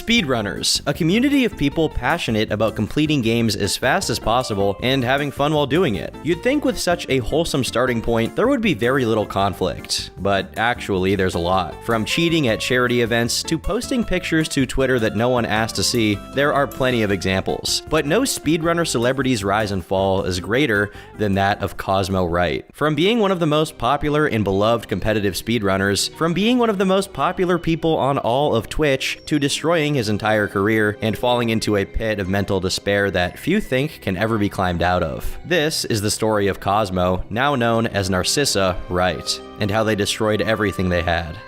Speedrunners, a community of people passionate about completing games as fast as possible and having fun while doing it. You'd think with such a wholesome starting point, there would be very little conflict, but actually there's a lot. From cheating at charity events to posting pictures to Twitter that no one asked to see, there are plenty of examples. But no speedrunner celebrity's rise and fall is greater than that of Cosmo Wright. From being one of the most popular and beloved competitive speedrunners, from being one of the most popular people on all of Twitch, to destroying his entire career and falling into a pit of mental despair that few think can ever be climbed out of. This is the story of Cosmo, now known as Narcissa, Wright, and how they destroyed everything they had.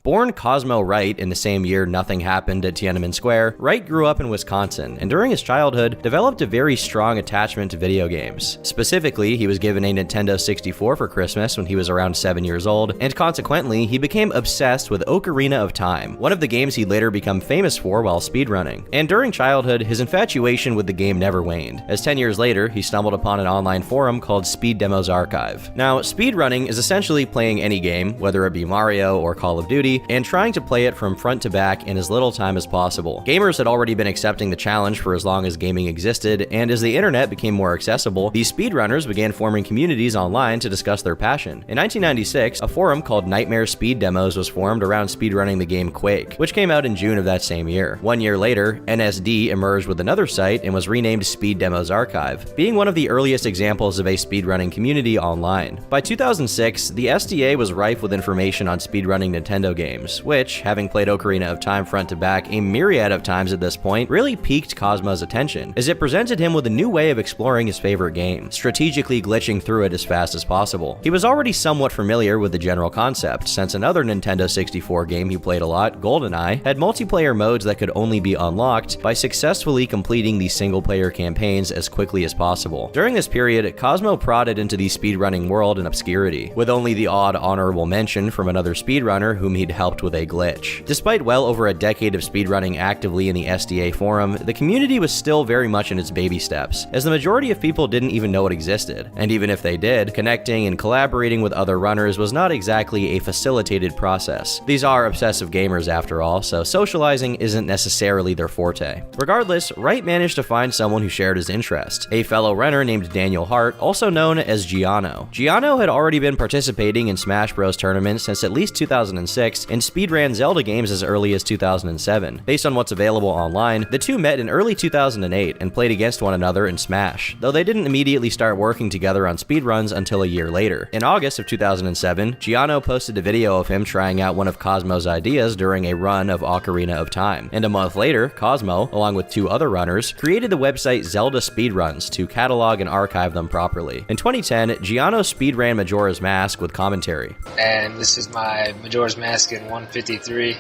Born Cosmo Wright in the same year nothing happened at Tiananmen Square, Wright grew up in Wisconsin and during his childhood developed a very strong attachment to video games. Specifically, he was given a Nintendo 64 for Christmas when he was around 7 years old, and consequently, he became obsessed with Ocarina of Time, one of the games he'd later become famous for while speedrunning. And during childhood, his infatuation with the game never waned, as 10 years later, he stumbled upon an online forum called Speed Demos Archive. Now, speedrunning is essentially playing any game, whether it be Mario or Call of Duty, and trying to play it from front to back in as little time as possible. Gamers had already been accepting the challenge for as long as gaming existed, and as the internet became more accessible, these speedrunners began forming communities online to discuss their passion. In 1996, a forum called Nightmare Speed Demos was formed around speedrunning the game Quake, which came out in June of that same year. 1 year later, NSD emerged with another site and was renamed Speed Demos Archive, being one of the earliest examples of a speedrunning community online. By 2006, the SDA was rife with information on speedrunning Nintendo games, which, having played Ocarina of Time front to back a myriad of times at this point, really piqued Cosmo's attention, as it presented him with a new way of exploring his favorite game, strategically glitching through it as fast as possible. He was already somewhat familiar with the general concept, since another Nintendo 64 game he played a lot, GoldenEye, had multiplayer modes that could only be unlocked by successfully completing the single-player campaigns as quickly as possible. During this period, Cosmo prodded into the speedrunning world in obscurity, with only the odd honorable mention from another speedrunner whom he'd helped with a glitch. Despite well over a decade of speedrunning actively in the SDA forum, the community was still very much in its baby steps, as the majority of people didn't even know it existed. And even if they did, connecting and collaborating with other runners was not exactly a facilitated process. These are obsessive gamers after all, so socializing isn't necessarily their forte. Regardless, Wright managed to find someone who shared his interest, a fellow runner named Daniel Hart, also known as Giano. Giano had already been participating in Smash Bros. Tournaments since at least 2006, and speedran Zelda games as early as 2007. Based on what's available online, the two met in early 2008 and played against one another in Smash, though they didn't immediately start working together on speedruns until a year later. In August of 2007, Giano posted a video of him trying out one of Cosmo's ideas during a run of Ocarina of Time, and a month later, Cosmo, along with two other runners, created the website Zelda Speedruns to catalog and archive them properly. In 2010, Giano speedran Majora's Mask with commentary. And this is my Majora's Mask in 1:53,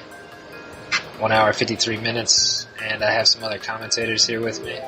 1 hour 53 minutes, and I have some other commentators here with me.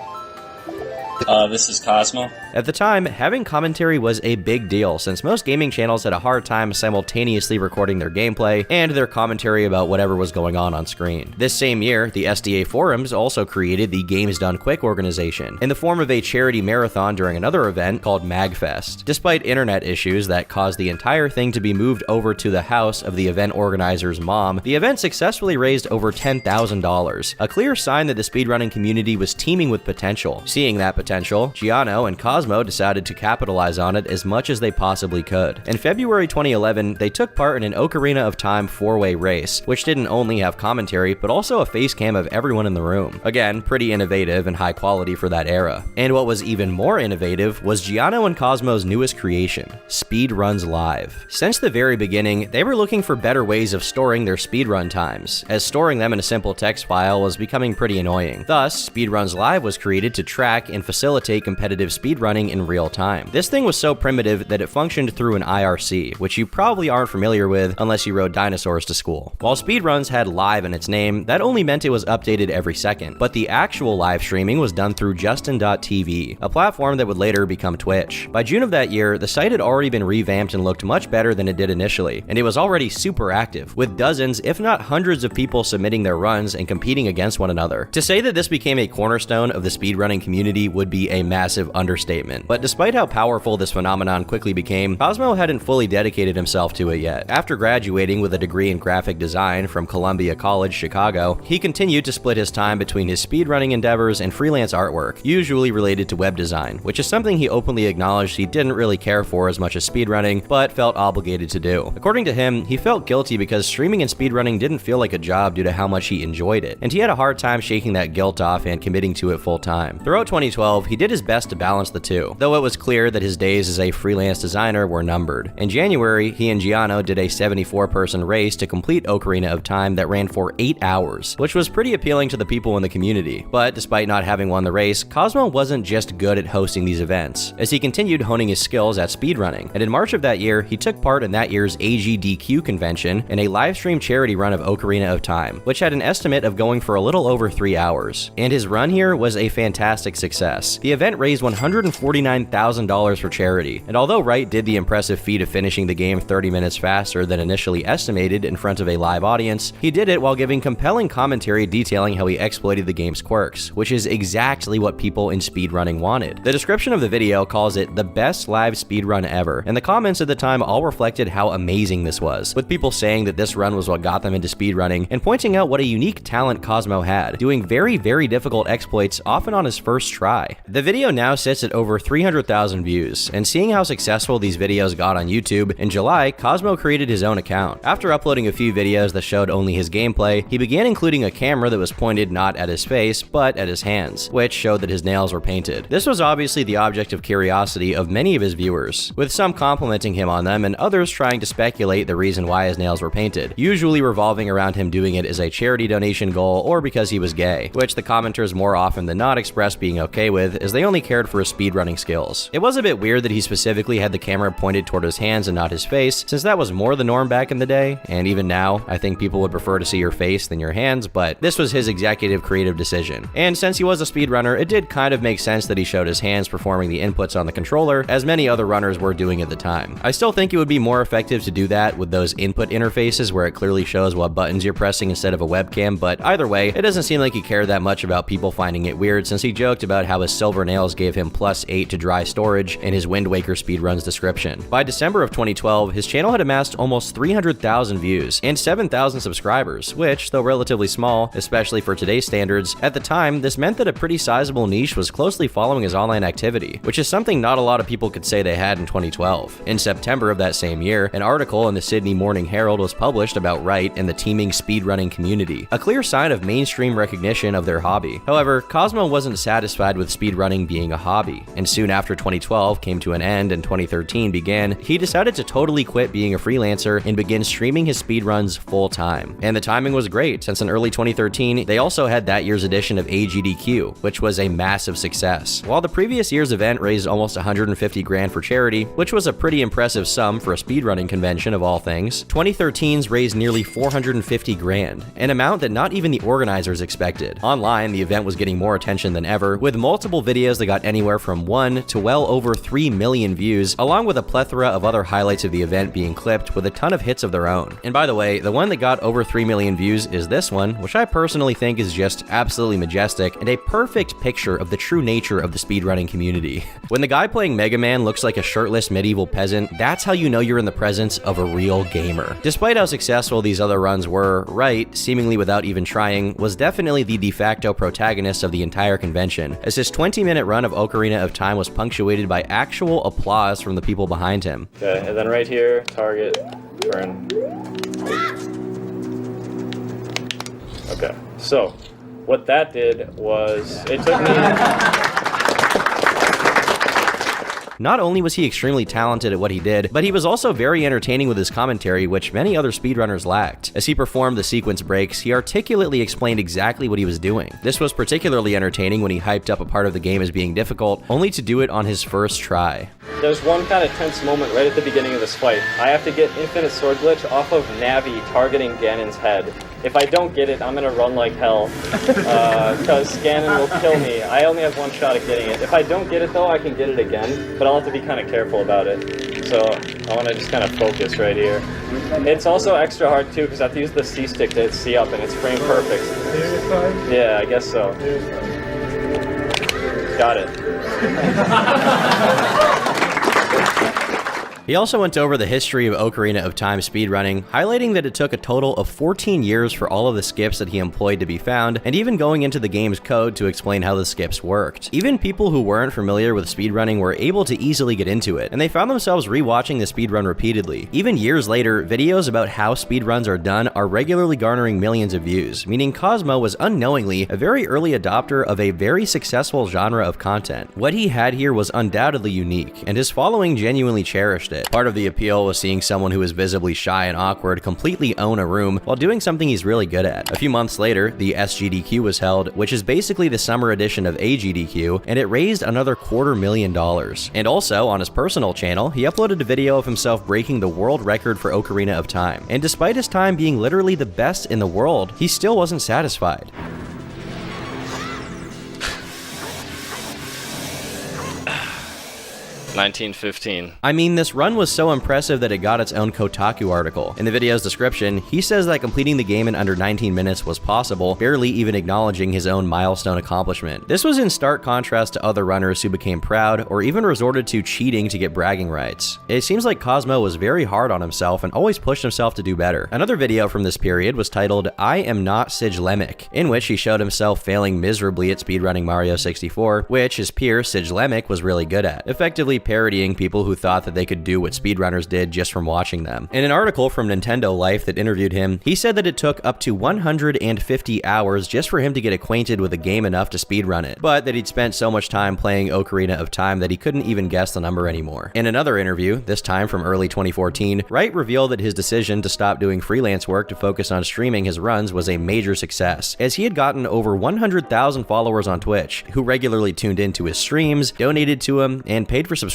This is Cosmo. At the time, having commentary was a big deal since most gaming channels had a hard time simultaneously recording their gameplay and their commentary about whatever was going on screen. This same year, the SDA forums also created the Games Done Quick organization in the form of a charity marathon during another event called MagFest. Despite internet issues that caused the entire thing to be moved over to the house of the event organizer's mom, the event successfully raised over $10,000, a clear sign that the speedrunning community was teeming with potential. Seeing that potential, Giano and Cosmo decided to capitalize on it as much as they possibly could. In February 2011, they took part in an Ocarina of Time 4-way race, which didn't only have commentary, but also a face cam of everyone in the room. Again, pretty innovative and high quality for that era. And what was even more innovative was Giano and Cosmo's newest creation, Speedruns Live. Since the very beginning, they were looking for better ways of storing their speedrun times, as storing them in a simple text file was becoming pretty annoying. Thus, Speedruns Live was created to track and facilitate competitive speedrunning in real time. This thing was so primitive that it functioned through an IRC, which you probably aren't familiar with unless you rode dinosaurs to school. While speedruns had live in its name, that only meant it was updated every second, but the actual live streaming was done through Justin.tv, a platform that would later become Twitch. By June of that year, the site had already been revamped and looked much better than it did initially, and it was already super active, with dozens, if not hundreds of people submitting their runs and competing against one another. To say that this became a cornerstone of the speedrunning community would would be a massive understatement. But despite how powerful this phenomenon quickly became, Cosmo hadn't fully dedicated himself to it yet. After graduating with a degree in graphic design from Columbia College, Chicago, he continued to split his time between his speedrunning endeavors and freelance artwork, usually related to web design, which is something he openly acknowledged he didn't really care for as much as speedrunning, but felt obligated to do. According to him, he felt guilty because streaming and speedrunning didn't feel like a job due to how much he enjoyed it, and he had a hard time shaking that guilt off and committing to it full time. Throughout 2012, he did his best to balance the two, though it was clear that his days as a freelance designer were numbered. In January, he and Giano did a 74-person race to complete Ocarina of Time that ran for 8 hours, which was pretty appealing to the people in the community. But despite not having won the race, Cosmo wasn't just good at hosting these events, as he continued honing his skills at speedrunning, and in March of that year, he took part in that year's AGDQ convention in a livestream charity run of Ocarina of Time, which had an estimate of going for a little over 3 hours. And his run here was a fantastic success. The event raised $149,000 for charity, and although Wright did the impressive feat of finishing the game 30 minutes faster than initially estimated in front of a live audience, he did it while giving compelling commentary detailing how he exploited the game's quirks, which is exactly what people in speedrunning wanted. The description of the video calls it the best live speedrun ever, and the comments at the time all reflected how amazing this was, with people saying that this run was what got them into speedrunning and pointing out what a unique talent Cosmo had, doing very difficult exploits often on his first try. The video now sits at over 300,000 views, and seeing how successful these videos got on YouTube, in July, Cosmo created his own account. After uploading a few videos that showed only his gameplay, he began including a camera that was pointed not at his face, but at his hands, which showed that his nails were painted. This was obviously the object of curiosity of many of his viewers, with some complimenting him on them and others trying to speculate the reason why his nails were painted, usually revolving around him doing it as a charity donation goal or because he was gay, which the commenters more often than not expressed being okay with, as they only cared for his speedrunning skills. It was a bit weird that he specifically had the camera pointed toward his hands and not his face, since that was more the norm back in the day, and even now, I think people would prefer to see your face than your hands, but this was his executive creative decision. And since he was a speedrunner, it did kind of make sense that he showed his hands performing the inputs on the controller, as many other runners were doing at the time. I still think it would be more effective to do that with those input interfaces where it clearly shows what buttons you're pressing instead of a webcam, but either way, it doesn't seem like he cared that much about people finding it weird, since he joked about how his silver nails gave him +8 to dry storage in his Wind Waker speedruns description. By December of 2012, his channel had amassed almost 300,000 views and 7,000 subscribers, which, though relatively small, especially for today's standards, at the time, this meant that a pretty sizable niche was closely following his online activity, which is something not a lot of people could say they had in 2012. In September of that same year, an article in the Sydney Morning Herald was published about Wright and the teeming speedrunning community, a clear sign of mainstream recognition of their hobby. However, Cosmo wasn't satisfied with speedrunning being a hobby, and soon after 2012 came to an end and 2013 began, he decided to totally quit being a freelancer and begin streaming his speedruns full-time. And the timing was great, since in early 2013, they also had that year's edition of AGDQ, which was a massive success. While the previous year's event raised almost 150 grand for charity, which was a pretty impressive sum for a speedrunning convention of all things, 2013's raised nearly 450 grand, an amount that not even the organizers expected. Online, the event was getting more attention than ever, with multiple videos that got anywhere from 1 to well over 3 million views, along with a plethora of other highlights of the event being clipped with a ton of hits of their own. And by the way, the one that got over 3 million views is this one, which I personally think is just absolutely majestic and a perfect picture of the true nature of the speedrunning community. When the guy playing Mega Man looks like a shirtless medieval peasant, that's how you know you're in the presence of a real gamer. Despite how successful these other runs were, Wright, seemingly without even trying, was definitely the de facto protagonist of the entire convention, as his 20-minute run of Ocarina of Time was punctuated by actual applause from the people behind him. Okay, and then right here, target, turn. Okay, so what that did was it took me... Not only was he extremely talented at what he did, but he was also very entertaining with his commentary, which many other speedrunners lacked. As he performed the sequence breaks, he articulately explained exactly what he was doing. This was particularly entertaining when he hyped up a part of the game as being difficult, only to do it on his first try. There's one kind of tense moment right at the beginning of this fight. I have to get Infinite Sword Glitch off of Navi targeting Ganon's head. If I don't get it, I'm gonna run like hell, because Ganon will kill me. I only have one shot at getting it. If I don't get it though, I can get it again, but I'll have to be kind of careful about it. So I want to just kind of focus right here. It's also extra hard too, because I have to use the C stick to hit C up, and it's frame perfect. Yeah, I guess so. Got it. He also went over the history of Ocarina of Time speedrunning, highlighting that it took a total of 14 years for all of the skips that he employed to be found, and even going into the game's code to explain how the skips worked. Even people who weren't familiar with speedrunning were able to easily get into it, and they found themselves rewatching the speedrun repeatedly. Even years later, videos about how speedruns are done are regularly garnering millions of views, meaning Cosmo was unknowingly a very early adopter of a very successful genre of content. What he had here was undoubtedly unique, and his following genuinely cherished it. Part of the appeal was seeing someone who is visibly shy and awkward completely own a room while doing something he's really good at. A few months later, the SGDQ was held, which is basically the summer edition of AGDQ, and it raised another $250,000. And also, on his personal channel, he uploaded a video of himself breaking the world record for Ocarina of Time. And despite his time being literally the best in the world, he still wasn't satisfied. 1915. I mean, this run was so impressive that it got its own Kotaku article. In the video's description, he says that completing the game in under 19 minutes was possible, barely even acknowledging his own milestone accomplishment. This was in stark contrast to other runners who became proud or even resorted to cheating to get bragging rights. It seems like Cosmo was very hard on himself and always pushed himself to do better. Another video from this period was titled "I Am Not Sigilemic," in which he showed himself failing miserably at speedrunning Mario 64, which his peer Sigilemic was really good at, effectively parodying people who thought that they could do what speedrunners did just from watching them. In an article from Nintendo Life that interviewed him, he said that it took up to 150 hours just for him to get acquainted with a game enough to speedrun it, but that he'd spent so much time playing Ocarina of Time that he couldn't even guess the number anymore. In another interview, this time from early 2014, Wright revealed that his decision to stop doing freelance work to focus on streaming his runs was a major success, as he had gotten over 100,000 followers on Twitch, who regularly tuned into his streams, donated to him, and paid for subscriptions.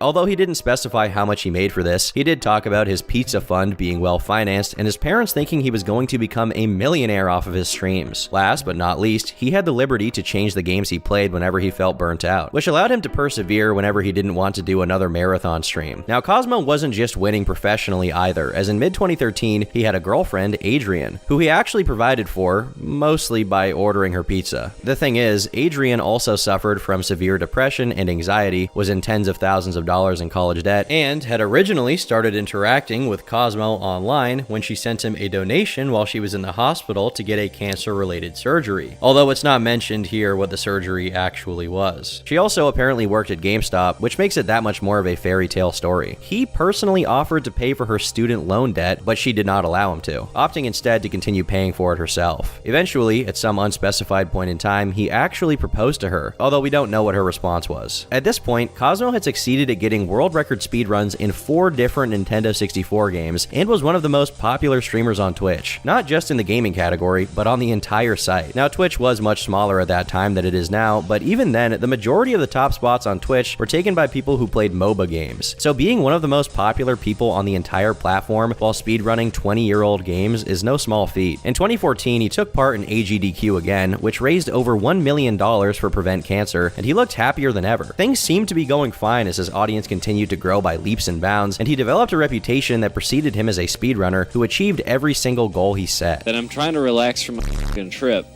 Although he didn't specify how much he made for this, he did talk about his pizza fund being well financed and his parents thinking he was going to become a millionaire off of his streams. Last but not least, he had the liberty to change the games he played whenever he felt burnt out, which allowed him to persevere whenever he didn't want to do another marathon stream. Now, Cosmo wasn't just winning professionally either, as in mid-2013, he had a girlfriend, Adrian, who he actually provided for, mostly by ordering her pizza. The thing is, Adrian also suffered from severe depression and anxiety, was in tens of thousands of dollars in college debt, and had originally started interacting with Cosmo online when she sent him a donation while she was in the hospital to get a cancer-related surgery, although it's not mentioned here what the surgery actually was. She also apparently worked at GameStop, which makes it that much more of a fairy tale story. He personally offered to pay for her student loan debt, but she did not allow him to, opting instead to continue paying for it herself. Eventually, at some unspecified point in time, he actually proposed to her, although we don't know what her response was. At this point, Cosmo had succeeded at getting world record speedruns in 4 different Nintendo 64 games, and was one of the most popular streamers on Twitch, not just in the gaming category, but on the entire site. Now, Twitch was much smaller at that time than it is now, but even then, the majority of the top spots on Twitch were taken by people who played MOBA games. So being one of the most popular people on the entire platform while speedrunning 20-year-old games is no small feat. In 2014, he took part in AGDQ again, which raised over $1 million for Prevent Cancer, and he looked happier than ever. Things seemed to be going fine as his audience continued to grow by leaps and bounds, and he developed a reputation that preceded him as a speedrunner who achieved every single goal he set. That I'm trying to relax from a fucking trip,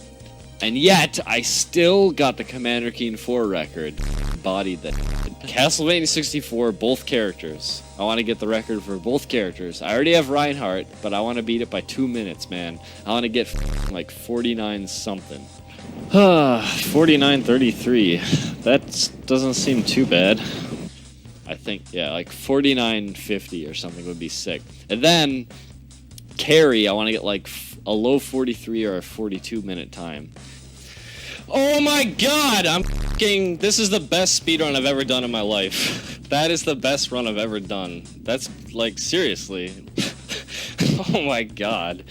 and yet I still got the Commander Keen 4 record. Bodied that. Castlevania 64, both characters. I want to get the record for both characters. I already have Reinhardt, but I want to beat it by 2 minutes, man. I want to get like 49 something. 49.33. That doesn't seem too bad. I think, yeah, like 49.50 or something would be sick. And then, carry, I want to get like a low 43 or a 42-minute time. Oh my god! This is the best speedrun I've ever done in my life. That is the best run I've ever done. That's, like, seriously. Oh my god.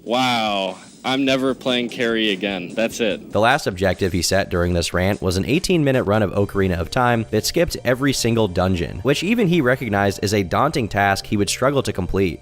Wow. I'm never playing carry again. That's it. The last objective he set during this rant was an 18-minute run of Ocarina of Time that skipped every single dungeon, which even he recognized as a daunting task he would struggle to complete.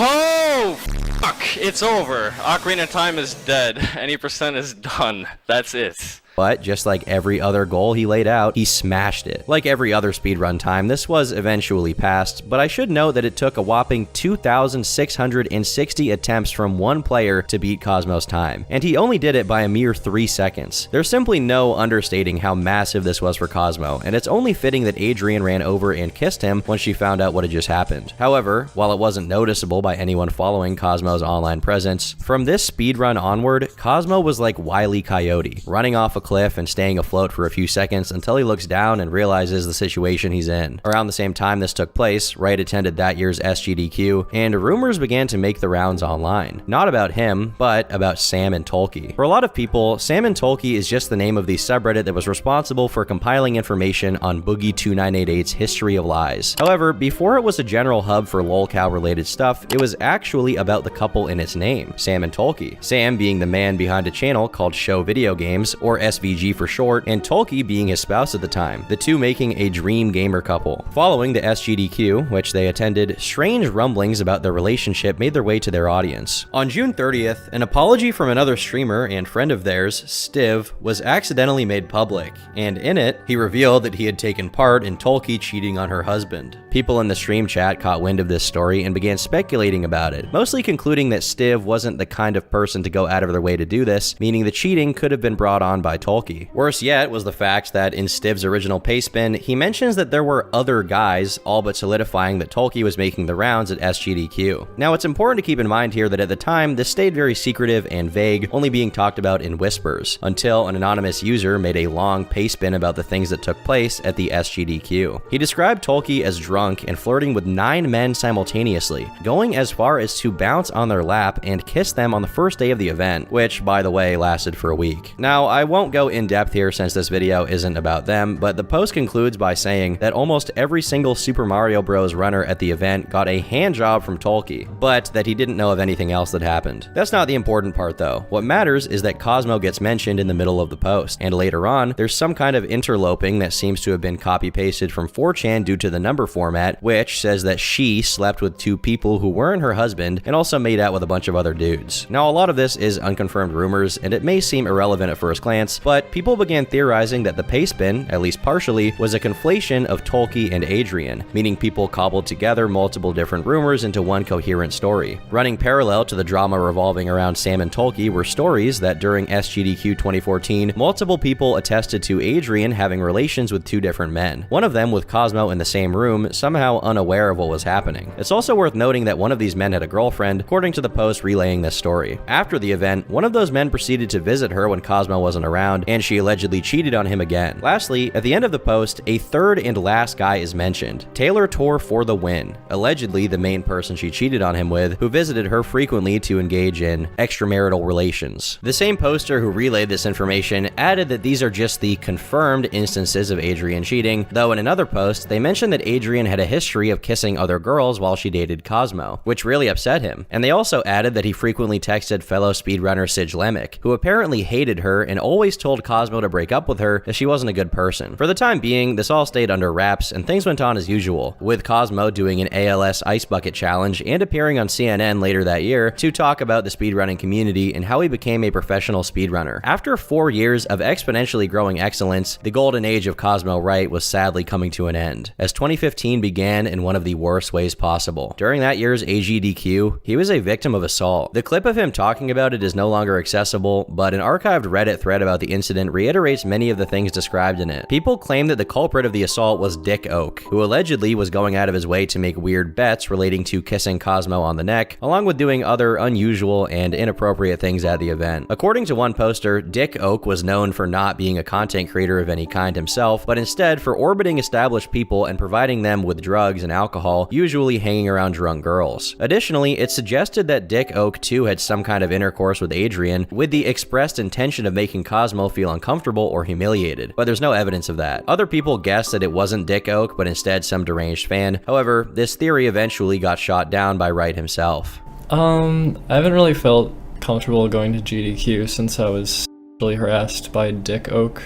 Oh, fuck. It's over. Ocarina of Time is dead. Any percent is done. That's it. but just like every other goal he laid out, he smashed it. Like every other speedrun time, this was eventually passed, but I should note that it took a whopping 2,660 attempts from one player to beat Cosmo's time, and he only did it by a mere 3 seconds. There's simply no understating how massive this was for Cosmo, and it's only fitting that Adrian ran over and kissed him when she found out what had just happened. However, while it wasn't noticeable by anyone following Cosmo's online presence, from this speedrun onward, Cosmo was like Wile E. Coyote, running off a cliff and staying afloat for a few seconds until he looks down and realizes the situation he's in. Around the same time this took place, Wright attended that year's SGDQ, and rumors began to make the rounds online. Not about him, but about Sam and Tolkien. For a lot of people, Sam and Tolkien is just the name of the subreddit that was responsible for compiling information on Boogie2988's history of lies. However, before it was a general hub for lolcow related stuff, it was actually about the couple in its name, Sam and Tolkien. Sam being the man behind a channel called Show Video Games, or SVG for short, and Tolkien being his spouse at the time, the two making a dream gamer couple. Following the SGDQ, which they attended, strange rumblings about their relationship made their way to their audience. On June 30th, an apology from another streamer and friend of theirs, Stiv, was accidentally made public, and in it, he revealed that he had taken part in Tolkien cheating on her husband. People in the stream chat caught wind of this story and began speculating about it, mostly concluding that Stiv wasn't the kind of person to go out of their way to do this, meaning the cheating could have been brought on by Tolkien. Worse yet was the fact that in Stiv's original pastebin, he mentions that there were other guys, all but solidifying that Tolkien was making the rounds at SGDQ. Now, it's important to keep in mind here that at the time, this stayed very secretive and vague, only being talked about in whispers, until an anonymous user made a long pastebin about the things that took place at the SGDQ. He described Tolkien as drunk and flirting with 9 men simultaneously, going as far as to bounce on their lap and kiss them on the first day of the event, which, by the way, lasted for a week. Now, I won't go in depth here since this video isn't about them, but the post concludes by saying that almost every single Super Mario Bros. Runner at the event got a hand job from Tolkien, but that he didn't know of anything else that happened. That's not the important part though. What matters is that Cosmo gets mentioned in the middle of the post, and later on, there's some kind of interloping that seems to have been copy-pasted from 4chan due to the number format, which says that she slept with 2 people who weren't her husband and also made out with a bunch of other dudes. Now, a lot of this is unconfirmed rumors, and it may seem irrelevant at first glance, but people began theorizing that the pastebin, at least partially, was a conflation of Tolkien and Adrian, meaning people cobbled together multiple different rumors into one coherent story. Running parallel to the drama revolving around Sam and Tolkien were stories that during SGDQ 2014, multiple people attested to Adrian having relations with 2 different men, one of them with Cosmo in the same room, somehow unaware of what was happening. It's also worth noting that one of these men had a girlfriend, according to the post relaying this story. After the event, one of those men proceeded to visit her when Cosmo wasn't around, and she allegedly cheated on him again. Lastly, at the end of the post, a third and last guy is mentioned, Taylor Tor for the win, allegedly the main person she cheated on him with, who visited her frequently to engage in extramarital relations. The same poster who relayed this information added that these are just the confirmed instances of Adrian cheating, though in another post, they mentioned that Adrian had a history of kissing other girls while she dated Cosmo, which really upset him. And they also added that he frequently texted fellow speedrunner Sige Lemick, who apparently hated her and always told Cosmo to break up with her as she wasn't a good person. For the time being, this all stayed under wraps and things went on as usual, with Cosmo doing an ALS Ice Bucket Challenge and appearing on CNN later that year to talk about the speedrunning community and how he became a professional speedrunner. After 4 years of exponentially growing excellence, the golden age of Cosmo Wright was sadly coming to an end, as 2015 began in one of the worst ways possible. During that year's AGDQ, he was a victim of assault. The clip of him talking about it is no longer accessible, but an archived Reddit thread about the incident reiterates many of the things described in it. People claim that the culprit of the assault was Dick Oak, who allegedly was going out of his way to make weird bets relating to kissing Cosmo on the neck, along with doing other unusual and inappropriate things at the event. According to one poster, Dick Oak was known for not being a content creator of any kind himself, but instead for orbiting established people and providing them with drugs and alcohol, usually hanging around drunk girls. Additionally, it suggested that Dick Oak too had some kind of intercourse with Adrian, with the expressed intention of making Cosmo feel uncomfortable or humiliated, but there's no evidence of that. Other people guessed that it wasn't Dick Oak, but instead some deranged fan. However, this theory eventually got shot down by Wright himself. I haven't really felt comfortable going to GDQ since I was really harassed by Dick Oak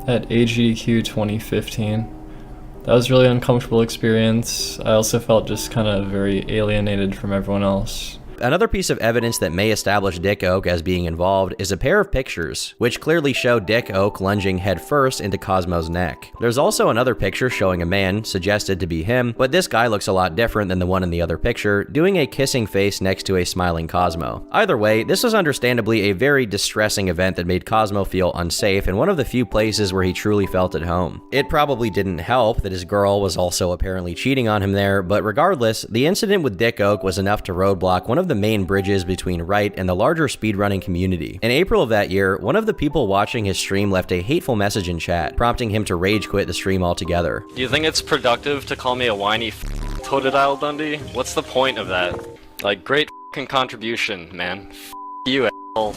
at AGDQ 2015. That was a really uncomfortable experience. I also felt just kind of very alienated from everyone else. Another piece of evidence that may establish Dick Oak as being involved is a pair of pictures, which clearly show Dick Oak lunging headfirst into Cosmo's neck. There's also another picture showing a man, suggested to be him, but this guy looks a lot different than the one in the other picture, doing a kissing face next to a smiling Cosmo. Either way, this was understandably a very distressing event that made Cosmo feel unsafe and one of the few places where he truly felt at home. It probably didn't help that his girl was also apparently cheating on him there, but regardless, the incident with Dick Oak was enough to roadblock one of the main bridges between Wright and the larger speedrunning community. In April of that year, one of the people watching his stream left a hateful message in chat, prompting him to rage quit the stream altogether. Do you think it's productive to call me a whiny Totodile Dundee? What's the point of that? Like, great contribution, man. You asshole.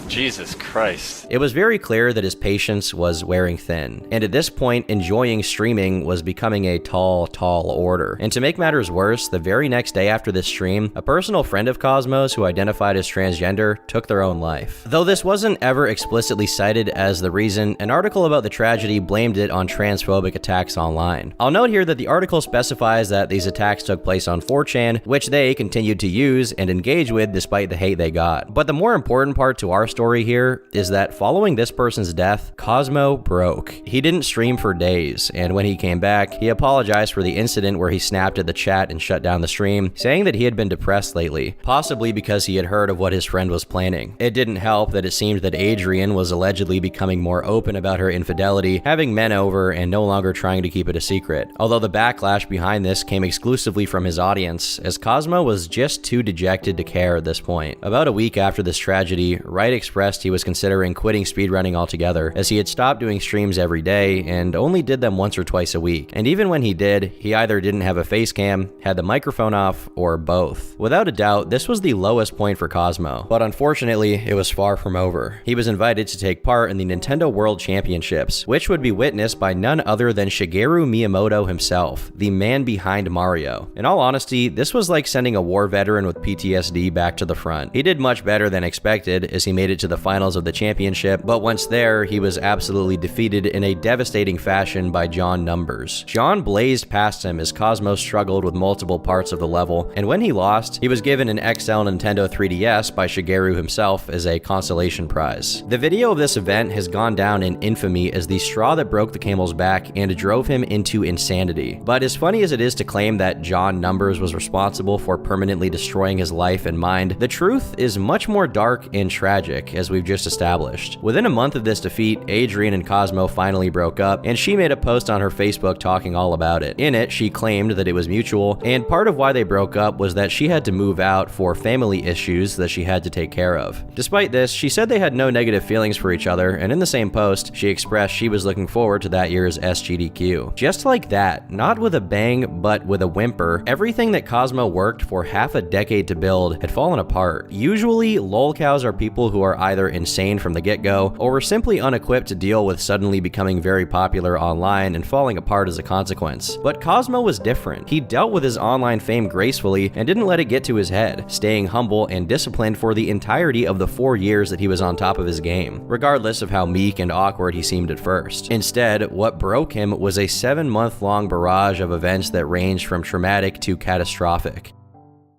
Jesus Christ. It was very clear that his patience was wearing thin, and at this point, enjoying streaming was becoming a tall order. And to make matters worse, the very next day after this stream, a personal friend of Cosmo's who identified as transgender took their own life. Though this wasn't ever explicitly cited as the reason, an article about the tragedy blamed it on transphobic attacks online. I'll note here that the article specifies that these attacks took place on 4chan, which they continued to use and engage with despite the hate they got. But the more important part to our story here is that following this person's death, Cosmo broke. He didn't stream for days, and when he came back, he apologized for the incident where he snapped at the chat and shut down the stream, saying that he had been depressed lately, possibly because he had heard of what his friend was planning. It didn't help that it seemed that Adrian was allegedly becoming more open about her infidelity, having men over and no longer trying to keep it a secret. Although the backlash behind this came exclusively from his audience, as Cosmo was just too dejected to care at this point. About a week after this tragedy, Wright expressed he was considering quitting speedrunning altogether, as he had stopped doing streams every day and only did them once or twice a week. And even when he did, he either didn't have a face cam, had the microphone off, or both. Without a doubt, this was the lowest point for Cosmo, but unfortunately, it was far from over. He was invited to take part in the Nintendo World Championships, which would be witnessed by none other than Shigeru Miyamoto himself, the man behind Mario. In all honesty, this was like sending a war veteran with PTSD back to the front. He did much better than expected, as he made it to the finals of the championship, but once there, he was absolutely defeated in a devastating fashion by John Numbers. John blazed past him as Cosmo struggled with multiple parts of the level, and when he lost, he was given an XL Nintendo 3DS by Shigeru himself as a consolation prize. The video of this event has gone down in infamy as the straw that broke the camel's back and drove him into insanity. But as funny as it is to claim that John Numbers was responsible for permanently destroying his life and mind, the truth is much more dark and tragic, as we've just established. Within a month of this defeat, Adrian and Cosmo finally broke up, and she made a post on her Facebook talking all about it. In it, she claimed that it was mutual, and part of why they broke up was that she had to move out for family issues that she had to take care of. Despite this, she said they had no negative feelings for each other, and in the same post, she expressed she was looking forward to that year's SGDQ. Just like that, not with a bang, but with a whimper, everything that Cosmo worked for half a decade to build had fallen apart. Usually, lolcows are people who are either insane from the get-go, or were simply unequipped to deal with suddenly becoming very popular online and falling apart as a consequence. But Cosmo was different. He dealt with his online fame gracefully and didn't let it get to his head, staying humble and disciplined for the entirety of the 4 years that he was on top of his game, regardless of how meek and awkward he seemed at first. Instead, what broke him was a 7-month-long barrage of events that ranged from traumatic to catastrophic.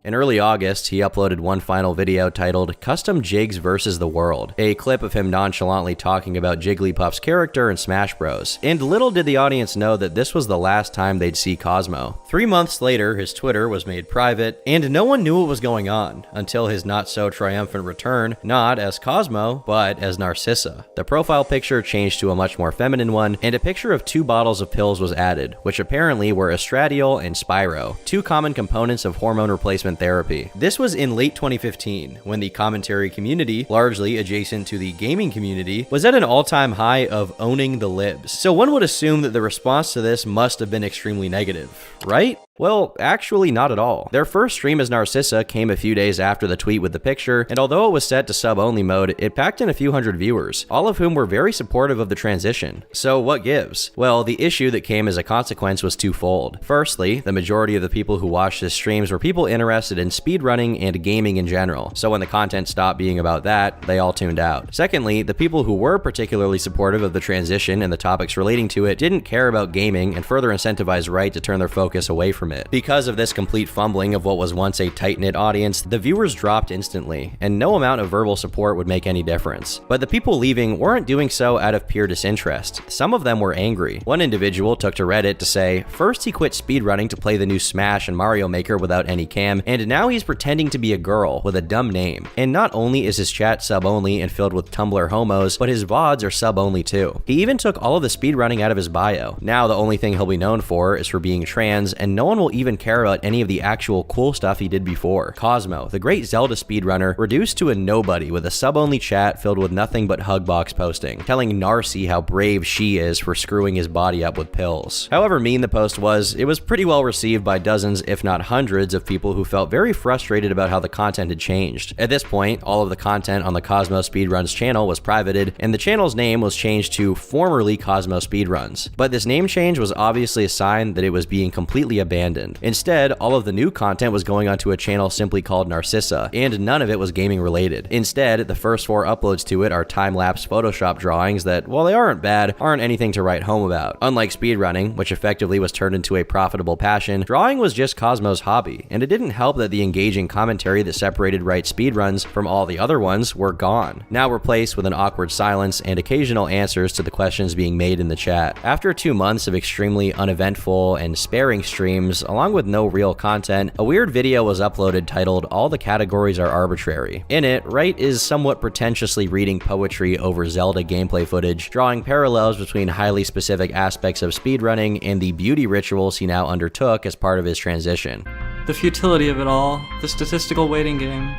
In early August, he uploaded one final video titled Custom Jigs vs. the World, a clip of him nonchalantly talking about Jigglypuff's character in Smash Bros. And little did the audience know that this was the last time they'd see Cosmo. 3 months later, his Twitter was made private, and no one knew what was going on until his not-so-triumphant return, not as Cosmo, but as Narcissa. The profile picture changed to a much more feminine one, and a picture of 2 bottles of pills was added, which apparently were estradiol and Spyro, 2 common components of hormone replacement therapy. This was in late 2015, when the commentary community, largely adjacent to the gaming community, was at an all-time high of owning the libs. So one would assume that the response to this must have been extremely negative, right? Well, actually not at all. Their first stream as Narcissa came a few days after the tweet with the picture, and although it was set to sub-only mode, it packed in a few hundred viewers, all of whom were very supportive of the transition. So what gives? Well, the issue that came as a consequence was twofold. Firstly, the majority of the people who watched his streams were people interested in speedrunning and gaming in general, so when the content stopped being about that, they all tuned out. Secondly, the people who were particularly supportive of the transition and the topics relating to it didn't care about gaming and further incentivized Wright to turn their focus away from from it. Because of this complete fumbling of what was once a tight-knit audience, the viewers dropped instantly, and no amount of verbal support would make any difference. But the people leaving weren't doing so out of pure disinterest. Some of them were angry. One individual took to Reddit to say, first he quit speedrunning to play the new Smash and Mario Maker without any cam, and now he's pretending to be a girl with a dumb name. And not only is his chat sub-only and filled with Tumblr homos, but his VODs are sub-only too. He even took all of the speedrunning out of his bio. Now the only thing he'll be known for is for being trans, and no one will even care about any of the actual cool stuff he did before. Cosmo, the great Zelda speedrunner, reduced to a nobody with a sub-only chat filled with nothing but hugbox posting, telling Narcissa how brave she is for screwing his body up with pills. However mean the post was, it was pretty well received by dozens, if not hundreds, of people who felt very frustrated about how the content had changed. At this point, all of the content on the Cosmo Speedruns channel was privated, and the channel's name was changed to formerly Cosmo Speedruns. But this name change was obviously a sign that it was being completely abandoned. Instead, all of the new content was going onto a channel simply called Narcissa, and none of it was gaming related. Instead, the first 4 uploads to it are time-lapse Photoshop drawings that, while they aren't bad, aren't anything to write home about. Unlike speedrunning, which effectively was turned into a profitable passion, drawing was just Cosmo's hobby, and it didn't help that the engaging commentary that separated Wright speedruns from all the other ones were gone, now replaced with an awkward silence and occasional answers to the questions being made in the chat. After 2 months of extremely uneventful and sparing streams, along with no real content, a weird video was uploaded titled "All the Categories Are Arbitrary." In it, Wright is somewhat pretentiously reading poetry over Zelda gameplay footage, drawing parallels between highly specific aspects of speedrunning and the beauty rituals he now undertook as part of his transition. The futility of it all, the statistical waiting game,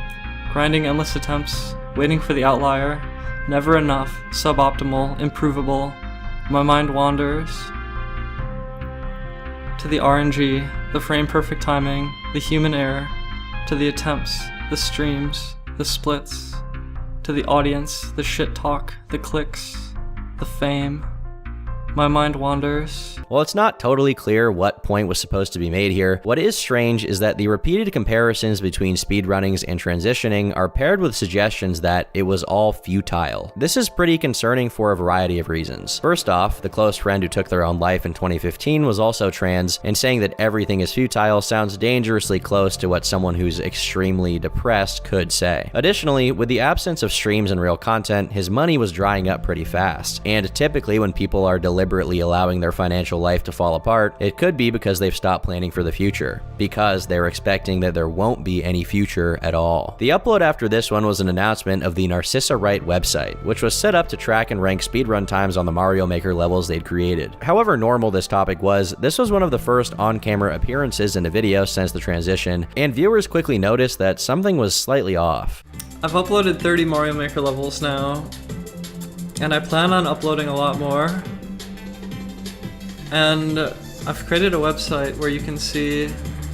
grinding endless attempts, waiting for the outlier, never enough, suboptimal, improvable, my mind wanders. To the RNG, the frame-perfect timing, the human error, to the attempts, the streams, the splits, to the audience, the shit talk, the clicks, the fame. My mind wanders. While it's not totally clear what point was supposed to be made here, what is strange is that the repeated comparisons between speedrunnings and transitioning are paired with suggestions that it was all futile. This is pretty concerning for a variety of reasons. First off, the close friend who took their own life in 2015 was also trans, and saying that everything is futile sounds dangerously close to what someone who's extremely depressed could say. Additionally, with the absence of streams and real content, his money was drying up pretty fast, and typically when people are deliberately allowing their financial life to fall apart, it could be because they've stopped planning for the future, because they're expecting that there won't be any future at all. The upload after this one was an announcement of the Narcissa Wright website, which was set up to track and rank speedrun times on the Mario Maker levels they'd created. However normal this topic was, this was one of the first on-camera appearances in a video since the transition, and viewers quickly noticed that something was slightly off. I've uploaded 30 Mario Maker levels now, and I plan on uploading a lot more. And I've created a website where you can see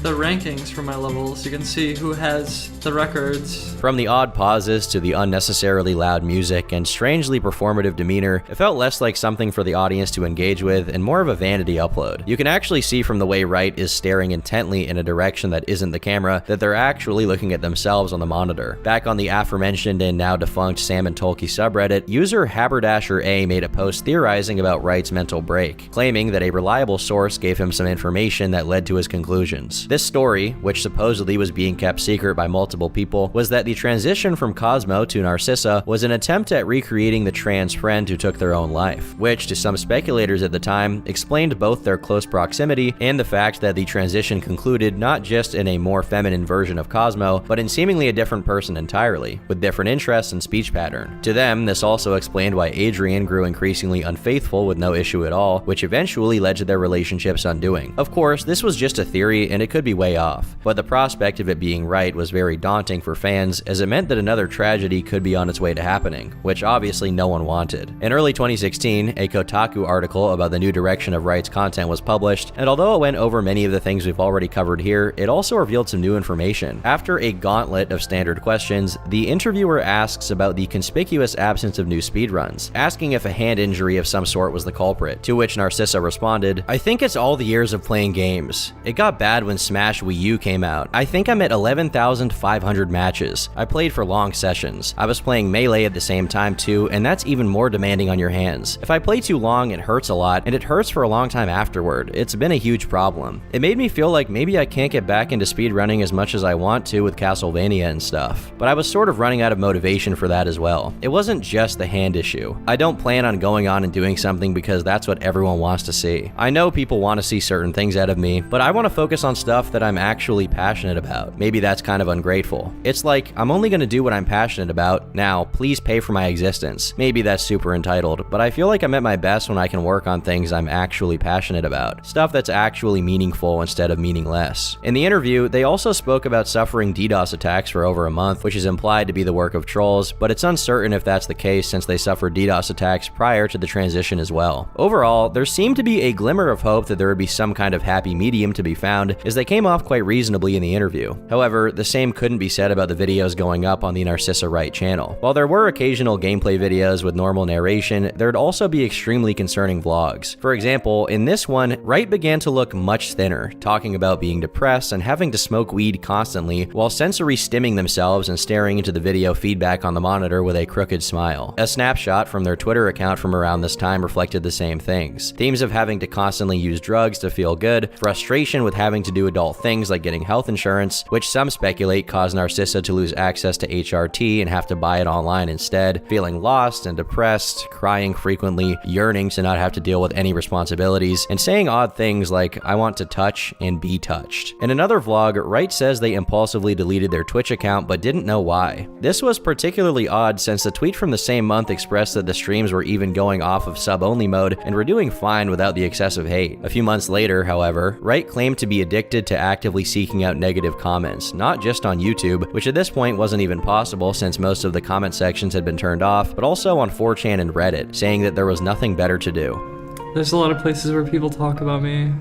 the rankings for my levels. You can see who has the records. From the odd pauses to the unnecessarily loud music and strangely performative demeanor, it felt less like something for the audience to engage with and more of a vanity upload. You can actually see from the way Wright is staring intently in a direction that isn't the camera that they're actually looking at themselves on the monitor. Back on the aforementioned and now defunct Sam and Tolkien subreddit, user Haberdasher A made a post theorizing about Wright's mental break, claiming that a reliable source gave him some information that led to his conclusions. This story, which supposedly was being kept secret by multiple people, was that the transition from Cosmo to Narcissa was an attempt at recreating the trans friend who took their own life, which to some speculators at the time explained both their close proximity and the fact that the transition concluded not just in a more feminine version of Cosmo, but in seemingly a different person entirely, with different interests and speech pattern. To them, this also explained why Adrian grew increasingly unfaithful with no issue at all, which eventually led to their relationship's undoing. Of course, this was just a theory and it could be way off, but the prospect of it being right was very daunting for fans, as it meant that another tragedy could be on its way to happening, which obviously no one wanted. In early 2016, a Kotaku article about the new direction of Wright's content was published, and although it went over many of the things we've already covered here, it also revealed some new information. After a gauntlet of standard questions, the interviewer asks about the conspicuous absence of new speedruns, asking if a hand injury of some sort was the culprit, to which Narcissa responded, "I think it's all the years of playing games. It got bad when Smash Wii U came out. I think I'm at 11,500 matches. I played for long sessions. I was playing Melee at the same time too, and that's even more demanding on your hands. If I play too long, it hurts a lot, and it hurts for a long time afterward. It's been a huge problem. It made me feel like maybe I can't get back into speedrunning as much as I want to with Castlevania and stuff. But I was sort of running out of motivation for that as well. It wasn't just the hand issue. I don't plan on going on and doing something because that's what everyone wants to see. I know people want to see certain things out of me, but I want to focus on stuff that I'm actually passionate about. Maybe that's kind of ungrateful. It's like, I'm only going to do what I'm passionate about. Now, please pay for my existence. Maybe that's super entitled, but I feel like I'm at my best when I can work on things I'm actually passionate about. Stuff that's actually meaningful instead of meaningless. In the interview, they also spoke about suffering DDoS attacks for over a month, which is implied to be the work of trolls, but it's uncertain if that's the case since they suffered DDoS attacks prior to the transition as well. Overall, there seemed to be a glimmer of hope that there would be some kind of happy medium to be found, as they came off quite reasonably in the interview. However, the same couldn't be said about the videos going up on the Narcissa Wright channel. While there were occasional gameplay videos with normal narration, there'd also be extremely concerning vlogs. For example, in this one, Wright began to look much thinner, talking about being depressed and having to smoke weed constantly while sensory stimming themselves and staring into the video feedback on the monitor with a crooked smile. A snapshot from their Twitter account from around this time reflected the same things. Themes of having to constantly use drugs to feel good, frustration with having to do adult things like getting health insurance, which some speculate caused Narcissa to lose access to HRT and have to buy it online instead, feeling lost and depressed, crying frequently, yearning to not have to deal with any responsibilities, and saying odd things like, I want to touch and be touched. In another vlog, Wright says they impulsively deleted their Twitch account but didn't know why. This was particularly odd since the tweet from the same month expressed that the streams were even going off of sub-only mode and were doing fine without the excessive hate. A few months later, however, Wright claimed to be addicted to actively seeking out negative comments, not just on YouTube, which at this point wasn't even possible since most of the comment sections had been turned off, but also on 4chan and Reddit, saying that there was nothing better to do. There's a lot of places where people talk about me,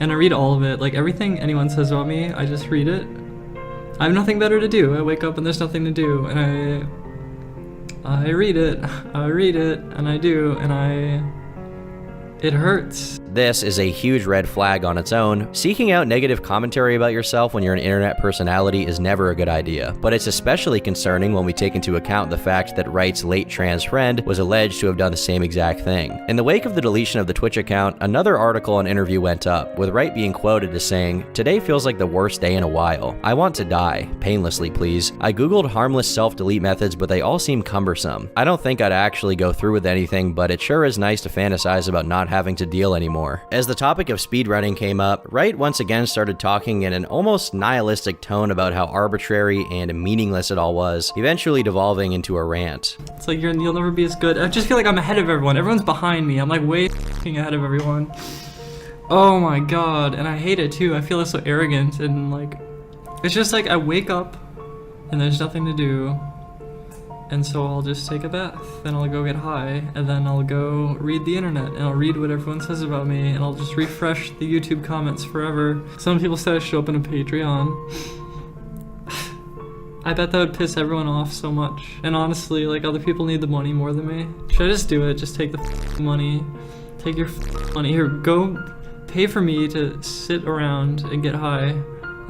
and I read all of it. Like, everything anyone says about me, I just read it. I have nothing better to do. I wake up and there's nothing to do, and I read it, and I do, and it hurts. This is a huge red flag on its own. Seeking out negative commentary about yourself when you're an internet personality is never a good idea, but it's especially concerning when we take into account the fact that Wright's late trans friend was alleged to have done the same exact thing. In the wake of the deletion of the Twitch account, another article and interview went up, with Wright being quoted as saying, "Today feels like the worst day in a while. I want to die. Painlessly, please. I googled harmless self-delete methods, but they all seem cumbersome. I don't think I'd actually go through with anything, but it sure is nice to fantasize about not having to deal anymore." As the topic of speedrunning came up, Wright once again started talking in an almost nihilistic tone about how arbitrary and meaningless it all was, eventually devolving into a rant. It's like you'll never be as good. I just feel like I'm ahead of everyone. Everyone's behind me. I'm like way ahead of everyone. Oh my god, and I hate it too. I feel so arrogant and like, it's just like I wake up and there's nothing to do. And so I'll just take a bath, then I'll go get high, and then I'll go read the internet, and I'll read what everyone says about me, and I'll just refresh the YouTube comments forever. Some people said I should open a Patreon. I bet that would piss everyone off so much. And honestly, like, other people need the money more than me. Should I just do it? Just take the money. Take your money. Here, go pay for me to sit around and get high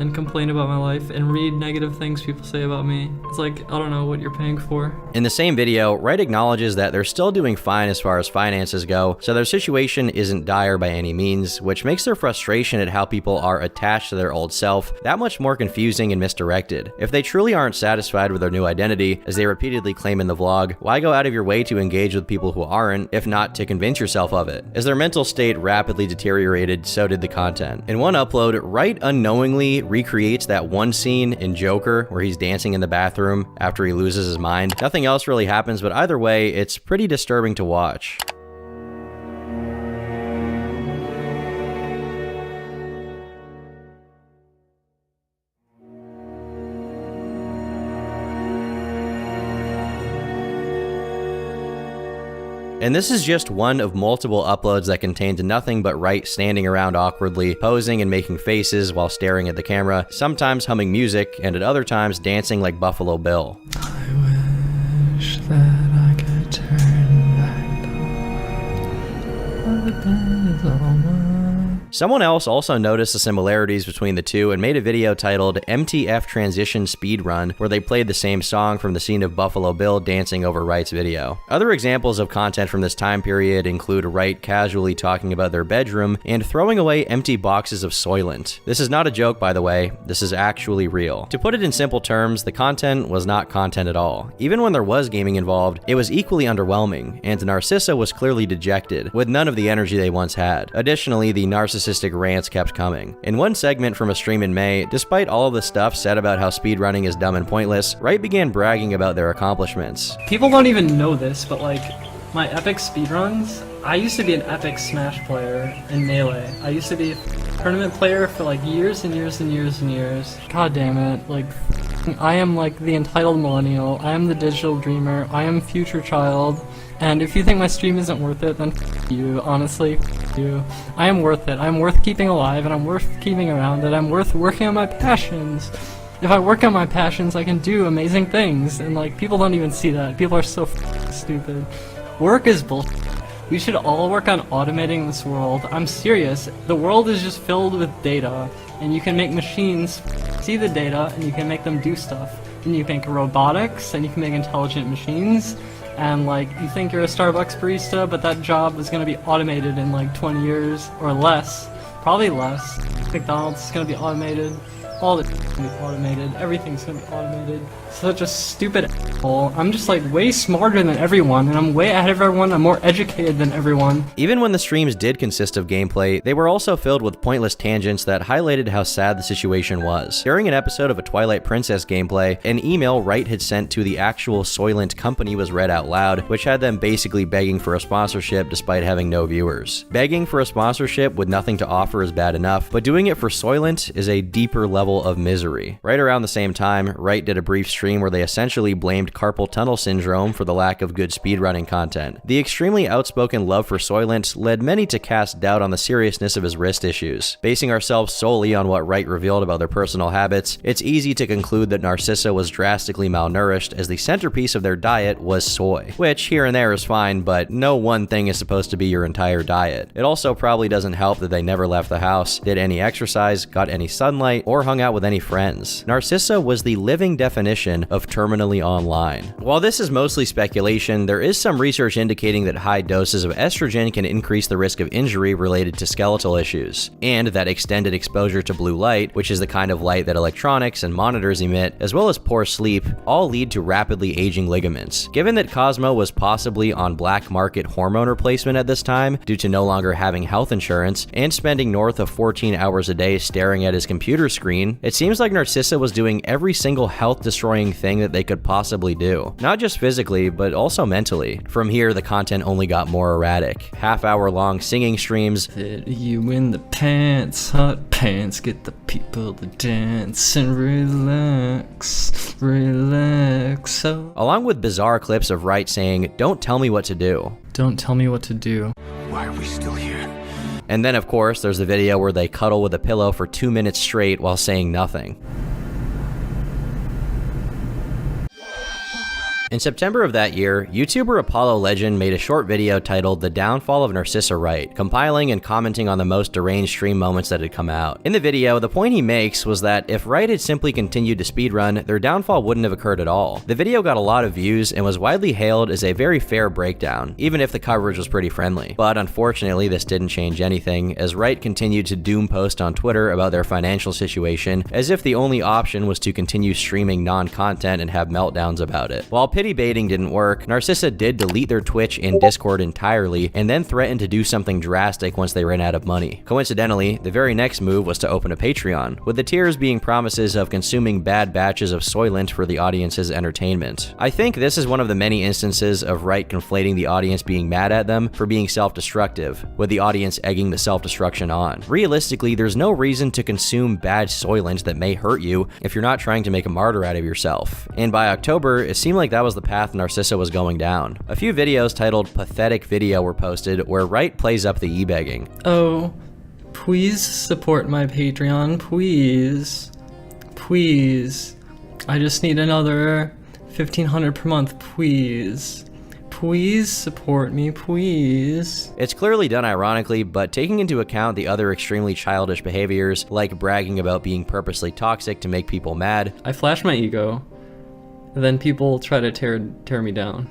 and complain about my life and read negative things people say about me. It's like, I don't know what you're paying for. In the same video, Wright acknowledges that they're still doing fine as far as finances go, so their situation isn't dire by any means, which makes their frustration at how people are attached to their old self that much more confusing and misdirected. If they truly aren't satisfied with their new identity, as they repeatedly claim in the vlog, why go out of your way to engage with people who aren't, if not to convince yourself of it? As their mental state rapidly deteriorated, so did the content. In one upload, Wright unknowingly recreates that one scene in Joker where he's dancing in the bathroom after he loses his mind. Nothing else really happens, but either way, it's pretty disturbing to watch. And this is just one of multiple uploads that contained nothing but Wright standing around awkwardly, posing and making faces while staring at the camera, sometimes humming music, and at other times dancing like Buffalo Bill. I wish that I could turn back the bed is all mine. Someone else also noticed the similarities between the two and made a video titled MTF Transition Speedrun, where they played the same song from the scene of Buffalo Bill dancing over Wright's video. Other examples of content from this time period include Wright casually talking about their bedroom and throwing away empty boxes of Soylent. This is not a joke, by the way, this is actually real. To put it in simple terms, the content was not content at all. Even when there was gaming involved, it was equally underwhelming, and Narcissa was clearly dejected, with none of the energy they once had. Additionally, the narcissistic rants kept coming. In one segment from a stream in May, despite all of the stuff said about how speedrunning is dumb and pointless, Wright began bragging about their accomplishments. People don't even know this, but like, my epic speedruns, I used to be an epic Smash player in Melee. I used to be a tournament player for like years and years and years and years. God damn it, like, I am like the entitled millennial, I am the digital dreamer, I am future child, and if you think my stream isn't worth it, then you, honestly, you. I am worth it, I'm worth keeping alive, and I'm worth keeping around, and I'm worth working on my passions. If I work on my passions, I can do amazing things, and like, people don't even see that. People are so stupid. Work is bullshit. We should all work on automating this world. I'm serious. The world is just filled with data, and you can make machines see the data, and you can make them do stuff. And you can make robotics, and you can make intelligent machines, and like, you think you're a Starbucks barista, but that job is going to be automated in like 20 years, or less. Probably less. McDonald's is going to be automated. All the is gonna be automated. Everything's gonna be automated. Such a stupid asshole. I'm just like way smarter than everyone, and I'm way ahead of everyone. I'm more educated than everyone. Even when the streams did consist of gameplay, they were also filled with pointless tangents that highlighted how sad the situation was. During an episode of a Twilight Princess gameplay, an email Wright had sent to the actual Soylent company was read out loud, which had them basically begging for a sponsorship despite having no viewers. Begging for a sponsorship with nothing to offer is bad enough, but doing it for Soylent is a deeper level of misery. Right around the same time, Wright did a brief stream where they essentially blamed carpal tunnel syndrome for the lack of good speedrunning content. The extremely outspoken love for Soylent led many to cast doubt on the seriousness of his wrist issues. Basing ourselves solely on what Wright revealed about their personal habits, it's easy to conclude that Narcissa was drastically malnourished as the centerpiece of their diet was soy, which here and there is fine, but no one thing is supposed to be your entire diet. It also probably doesn't help that they never left the house, did any exercise, got any sunlight, or hung out with any friends. Narcissa was the living definition of terminally online. While this is mostly speculation, there is some research indicating that high doses of estrogen can increase the risk of injury related to skeletal issues, and that extended exposure to blue light, which is the kind of light that electronics and monitors emit, as well as poor sleep, all lead to rapidly aging ligaments. Given that Cosmo was possibly on black market hormone replacement at this time due to no longer having health insurance and spending north of 14 hours a day staring at his computer screen, it seems like Narcissa was doing every single health-destroying thing that they could possibly do. Not just physically, but also mentally. From here, the content only got more erratic. Half-hour-long singing streams. Fit you in the pants, hot pants, get the people to dance and relax, relax. So, along with bizarre clips of Wright saying, "Don't tell me what to do." Don't tell me what to do. Why are we still here? And then, of course, there's the video where they cuddle with a pillow for 2 minutes straight while saying nothing. In September of that year, YouTuber Apollo Legend made a short video titled The Downfall of Narcissa Wright, compiling and commenting on the most deranged stream moments that had come out. In the video, the point he makes was that if Wright had simply continued to speedrun, their downfall wouldn't have occurred at all. The video got a lot of views and was widely hailed as a very fair breakdown, even if the coverage was pretty friendly. But unfortunately, this didn't change anything, as Wright continued to doom post on Twitter about their financial situation, as if the only option was to continue streaming non-content and have meltdowns about it. While pity baiting didn't work, Narcissa did delete their Twitch and Discord entirely, and then threatened to do something drastic once they ran out of money. Coincidentally, the very next move was to open a Patreon, with the tiers being promises of consuming bad batches of Soylent for the audience's entertainment. I think this is one of the many instances of Wright conflating the audience being mad at them for being self-destructive, with the audience egging the self-destruction on. Realistically, there's no reason to consume bad Soylent that may hurt you if you're not trying to make a martyr out of yourself. And by October, it seemed like that was the path Narcissa was going down. A few videos titled Pathetic Video were posted where Wright plays up the e-begging. Oh, please support my Patreon, please. Please. I just need another $1,500 per month, please. Please support me, please. It's clearly done ironically, but taking into account the other extremely childish behaviors, like bragging about being purposely toxic to make people mad. I flash my ego, and then people try to tear me down.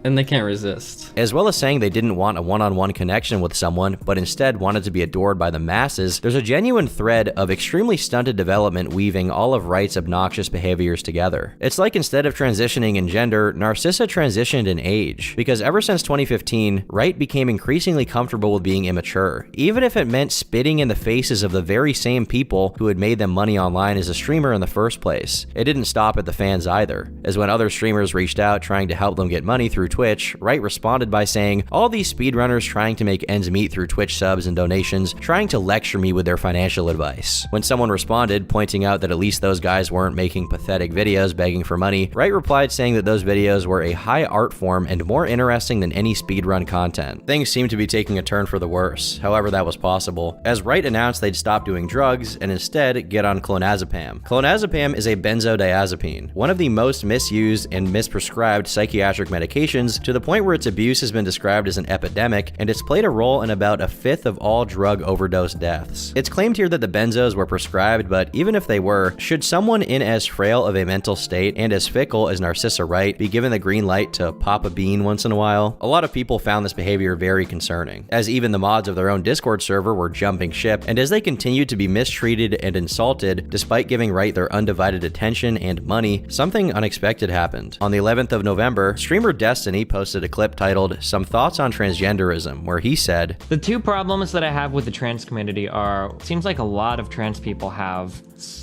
And they can't resist. As well as saying they didn't want a one-on-one connection with someone, but instead wanted to be adored by the masses, there's a genuine thread of extremely stunted development weaving all of Wright's obnoxious behaviors together. It's like instead of transitioning in gender, Narcissa transitioned in age. Because ever since 2015, Wright became increasingly comfortable with being immature, even if it meant spitting in the faces of the very same people who had made them money online as a streamer in the first place. It didn't stop at the fans either, as when other streamers reached out trying to help them get money through Twitch, Wright responded by saying, "All these speedrunners trying to make ends meet through Twitch subs and donations, trying to lecture me with their financial advice." When someone responded, pointing out that at least those guys weren't making pathetic videos begging for money, Wright replied saying that those videos were a high art form and more interesting than any speedrun content. Things seemed to be taking a turn for the worse, however that was possible, as Wright announced they'd stop doing drugs and instead get on clonazepam. Clonazepam is a benzodiazepine, one of the most misused and misprescribed psychiatric medications, to the point where its abuse has been described as an epidemic, and it's played a role in about a fifth of all drug overdose deaths. It's claimed here that the benzos were prescribed, but even if they were, should someone in as frail of a mental state and as fickle as Narcissa Wright be given the green light to pop a bean once in a while? A lot of people found this behavior very concerning, as even the mods of their own Discord server were jumping ship, and as they continued to be mistreated and insulted despite giving Wright their undivided attention and money, something unexpected happened. On the 11th of November, streamer Destiny posted a clip titled "Some Thoughts on Transgenderism," where he said, "The two problems that I have with the trans community are, it seems like a lot of trans people have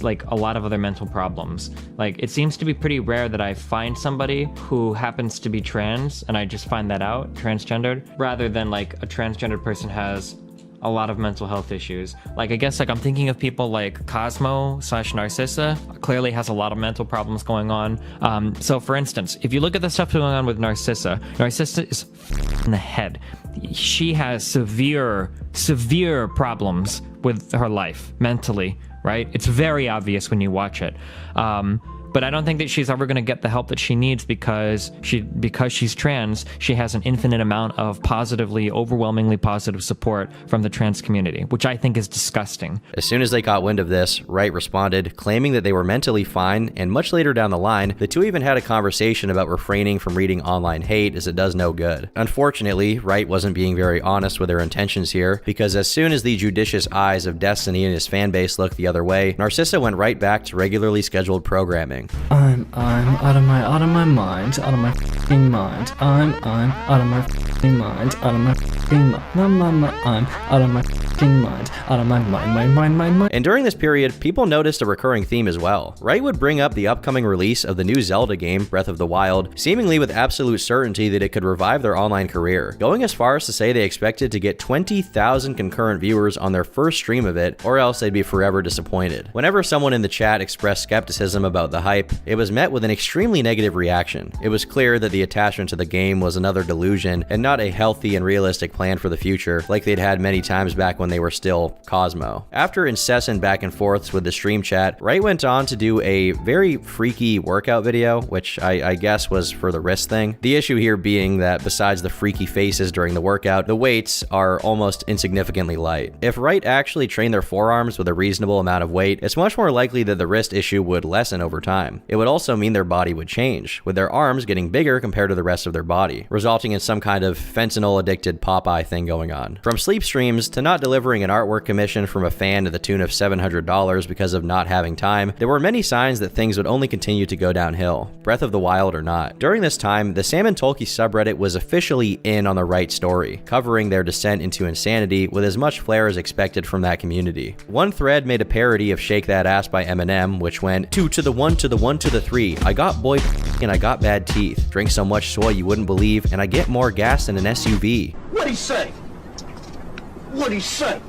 like a lot of other mental problems. Like, it seems to be pretty rare that I find somebody who happens to be trans and I just find that out, transgendered, rather than like a transgendered person has a lot of mental health issues. Like, I guess like I'm thinking of people like Cosmo/Narcissa clearly has a lot of mental problems going on. So for instance, if you look at the stuff going on with Narcissa is in the head. She has severe problems with her life mentally, right? It's very obvious when you watch it. But I don't think that she's ever going to get the help that she needs because she's trans. She has an infinite amount of overwhelmingly positive support from the trans community, which I think is disgusting. As soon as they got wind of this, Wright responded, claiming that they were mentally fine, and much later down the line, the two even had a conversation about refraining from reading online hate as it does no good. Unfortunately, Wright wasn't being very honest with their intentions here, because as soon as the judicious eyes of Destiny and his fanbase looked the other way, Narcissa went right back to regularly scheduled programming. I'm out of my mind, out of my f***ing mind. I'm out of my f***ing mind, out of my f***ing mind. I'm out of my f***ing mind, out of my mind. And during this period, people noticed a recurring theme as well. Wright would bring up the upcoming release of the new Zelda game, Breath of the Wild, seemingly with absolute certainty that it could revive their online career, going as far as to say they expected to get 20,000 concurrent viewers on their first stream of it, or else they'd be forever disappointed. Whenever someone in the chat expressed skepticism about the hype, it was met with an extremely negative reaction. It was clear that the attachment to the game was another delusion and not a healthy and realistic plan for the future, like they'd had many times back when they were still Cosmo. After incessant back and forths with the stream chat, Wright went on to do a very freaky workout video, which I guess was for the wrist thing. The issue here being that besides the freaky faces during the workout, the weights are almost insignificantly light. If Wright actually trained their forearms with a reasonable amount of weight, it's much more likely that the wrist issue would lessen over time. It would also mean their body would change, with their arms getting bigger compared to the rest of their body, resulting in some kind of fentanyl-addicted Popeye thing going on. From sleep streams to not delivering an artwork commission from a fan to the tune of $700 because of not having time, there were many signs that things would only continue to go downhill, Breath of the Wild or not. During this time, the Sam and Tolkien subreddit was officially in on the Wright story, covering their descent into insanity with as much flair as expected from that community. One thread made a parody of Shake That Ass by Eminem, which went 2 to the 1 to the 1 to the 3. I got boy and I got bad teeth. Drink so much soy you wouldn't believe, and I get more gas than an SUV. What'd he say? What'd he say?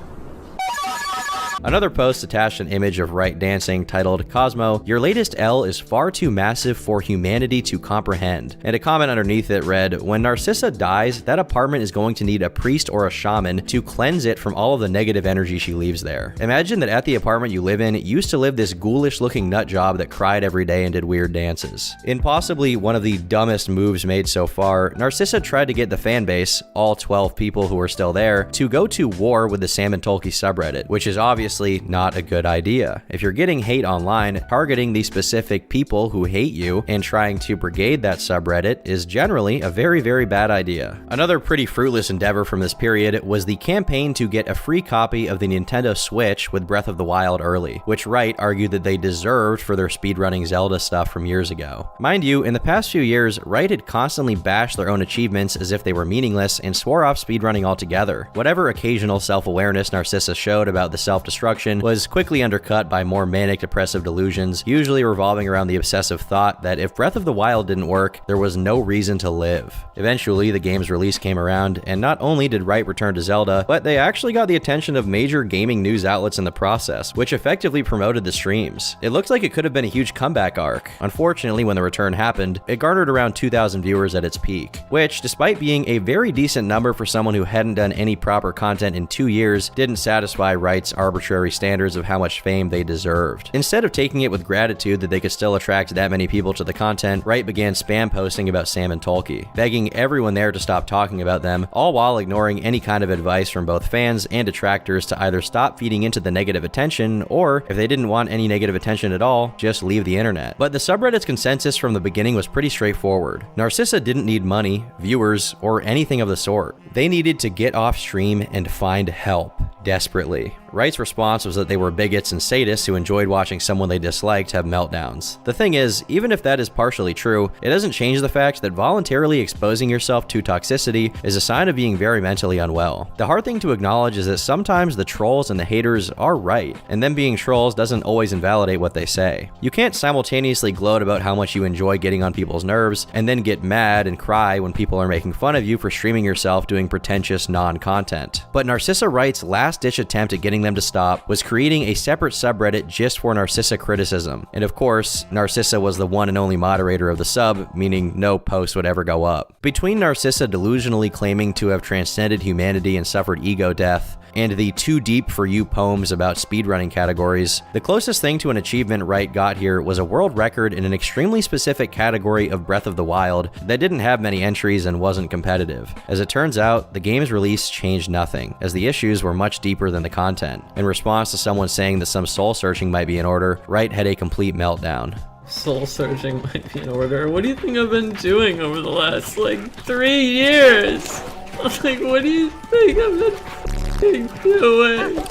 Another post attached an image of Wright dancing titled, "Cosmo, your latest L is far too massive for humanity to comprehend." And a comment underneath it read, "When Narcissa dies, that apartment is going to need a priest or a shaman to cleanse it from all of the negative energy she leaves there." Imagine that at the apartment you live in used to live this ghoulish looking nut job that cried every day and did weird dances. In possibly one of the dumbest moves made so far, Narcissa tried to get the fan base, all 12 people who were still there, to go to war with the Sam and Tolkien subreddit, which is obviously not a good idea. If you're getting hate online, targeting the specific people who hate you and trying to brigade that subreddit is generally a very, very bad idea. Another pretty fruitless endeavor from this period was the campaign to get a free copy of the Nintendo Switch with Breath of the Wild early, which Wright argued that they deserved for their speedrunning Zelda stuff from years ago. Mind you, in the past few years, Wright had constantly bashed their own achievements as if they were meaningless and swore off speedrunning altogether. Whatever occasional self-awareness Narcissa showed about the self-destruction was quickly undercut by more manic depressive delusions, usually revolving around the obsessive thought that if Breath of the Wild didn't work, there was no reason to live. Eventually, the game's release came around, and not only did Wright return to Zelda, but they actually got the attention of major gaming news outlets in the process, which effectively promoted the streams. It looked like it could have been a huge comeback arc. Unfortunately, when the return happened, it garnered around 2,000 viewers at its peak, which, despite being a very decent number for someone who hadn't done any proper content in 2 years, didn't satisfy Wright's arbitrary standards of how much fame they deserved. Instead of taking it with gratitude that they could still attract that many people to the content, Wright began spam posting about Sam and Tolkien, begging everyone there to stop talking about them, all while ignoring any kind of advice from both fans and detractors to either stop feeding into the negative attention, or, if they didn't want any negative attention at all, just leave the internet. But the subreddit's consensus from the beginning was pretty straightforward. Narcissa didn't need money, viewers, or anything of the sort. They needed to get off stream and find help, desperately. Wright's response was that they were bigots and sadists who enjoyed watching someone they disliked have meltdowns. The thing is, even if that is partially true, it doesn't change the fact that voluntarily exposing yourself to toxicity is a sign of being very mentally unwell. The hard thing to acknowledge is that sometimes the trolls and the haters are right, and them being trolls doesn't always invalidate what they say. You can't simultaneously gloat about how much you enjoy getting on people's nerves, and then get mad and cry when people are making fun of you for streaming yourself doing pretentious non-content. But Narcissa Wright's last-ditch attempt at getting them to stop was creating a separate subreddit just for Narcissa criticism. And of course, Narcissa was the one and only moderator of the sub, meaning no post would ever go up. Between Narcissa delusionally claiming to have transcended humanity and suffered ego death, and the Too Deep for You poems about speedrunning categories, the closest thing to an achievement Wright got here was a world record in an extremely specific category of Breath of the Wild that didn't have many entries and wasn't competitive. As it turns out, the game's release changed nothing, as the issues were much deeper than the content. In response to someone saying that some soul-searching might be in order, Wright had a complete meltdown. Soul searching might be in order. What do you think I've been doing over the last, 3 years? What do you think I've been doing?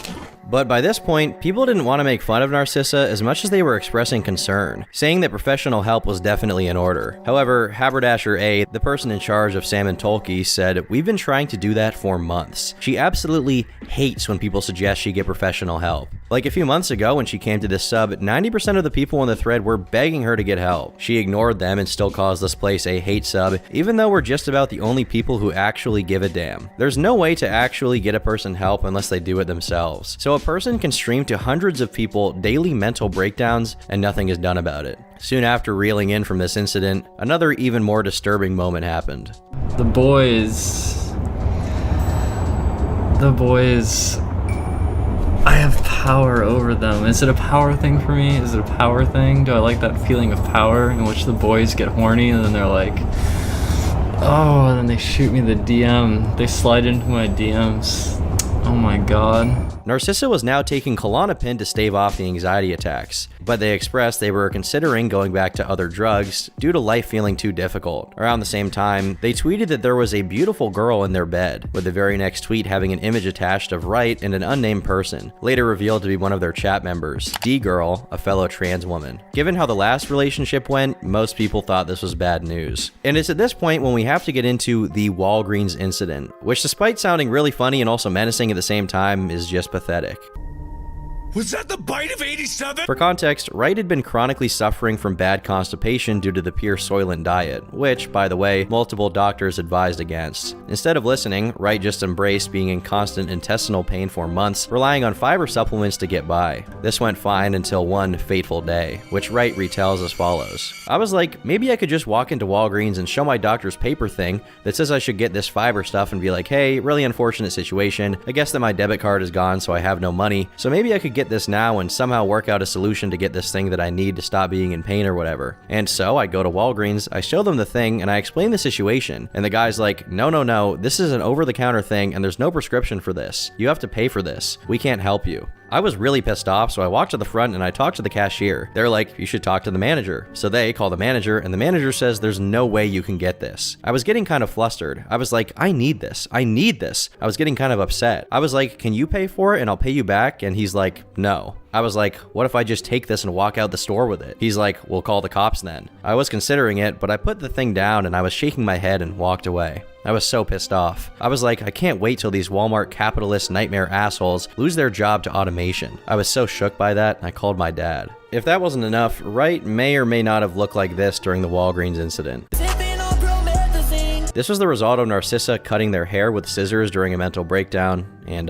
But by this point, people didn't want to make fun of Narcissa as much as they were expressing concern, saying that professional help was definitely in order. However, Haberdasher A, the person in charge of Sam and Tolkien, said, "We've been trying to do that for months. She absolutely hates when people suggest she get professional help. Like a few months ago when she came to this sub, 90% of the people in the thread were begging her to get help. She ignored them and still calls this place a hate sub, even though we're just about the only people who actually give a damn. There's no way to actually get a person help unless they do it themselves. So a person can stream to hundreds of people daily mental breakdowns and nothing is done about it." Soon after reeling in from this incident, another even more disturbing moment happened. The boys, I have power over them. Is it a power thing for me? Is it a power thing? Do I like that feeling of power in which the boys get horny and then they're like, oh, and then they shoot me the DM. They slide into my DMs. Oh my god. Narcissa was now taking Klonopin to stave off the anxiety attacks, but they expressed they were considering going back to other drugs due to life feeling too difficult. Around the same time, they tweeted that there was a beautiful girl in their bed, with the very next tweet having an image attached of Wright and an unnamed person, later revealed to be one of their chat members, D-Girl, a fellow trans woman. Given how the last relationship went, most people thought this was bad news. And it's at this point when we have to get into the Walgreens incident, which despite sounding really funny and also menacing at the same time, is just pathetic. Was that the bite of 87? For context, Wright had been chronically suffering from bad constipation due to the pure Soylent diet, which, by the way, multiple doctors advised against. Instead of listening, Wright just embraced being in constant intestinal pain for months, relying on fiber supplements to get by. This went fine until one fateful day, which Wright retells as follows. I was like, maybe I could just walk into Walgreens and show my doctor's paper thing that says I should get this fiber stuff and be like, hey, really unfortunate situation. I guess that my debit card is gone, so I have no money. So maybe I could get this now and somehow work out a solution to get this thing that I need to stop being in pain or whatever. And so I go to Walgreens, I show them the thing, and I explain the situation. And the guy's like, no, this is an over-the-counter thing and there's no prescription for this. You have to pay for this. We can't help you. I was really pissed off, so I walked to the front and I talked to the cashier. They're like, you should talk to the manager. So they call the manager, and the manager says there's no way you can get this. I was getting kind of flustered. I was like, I need this. I was getting kind of upset. I was like, can you pay for it and I'll pay you back? And he's like, no. I was like, what if I just take this and walk out the store with it? He's like, we'll call the cops then. I was considering it, but I put the thing down and I was shaking my head and walked away. I was so pissed off. I was like, I can't wait till these Walmart capitalist nightmare assholes lose their job to automation. I was so shook by that, I called my dad. If that wasn't enough, Wright may or may not have looked like this during the Walgreens incident. This was the result of Narcissa cutting their hair with scissors during a mental breakdown, and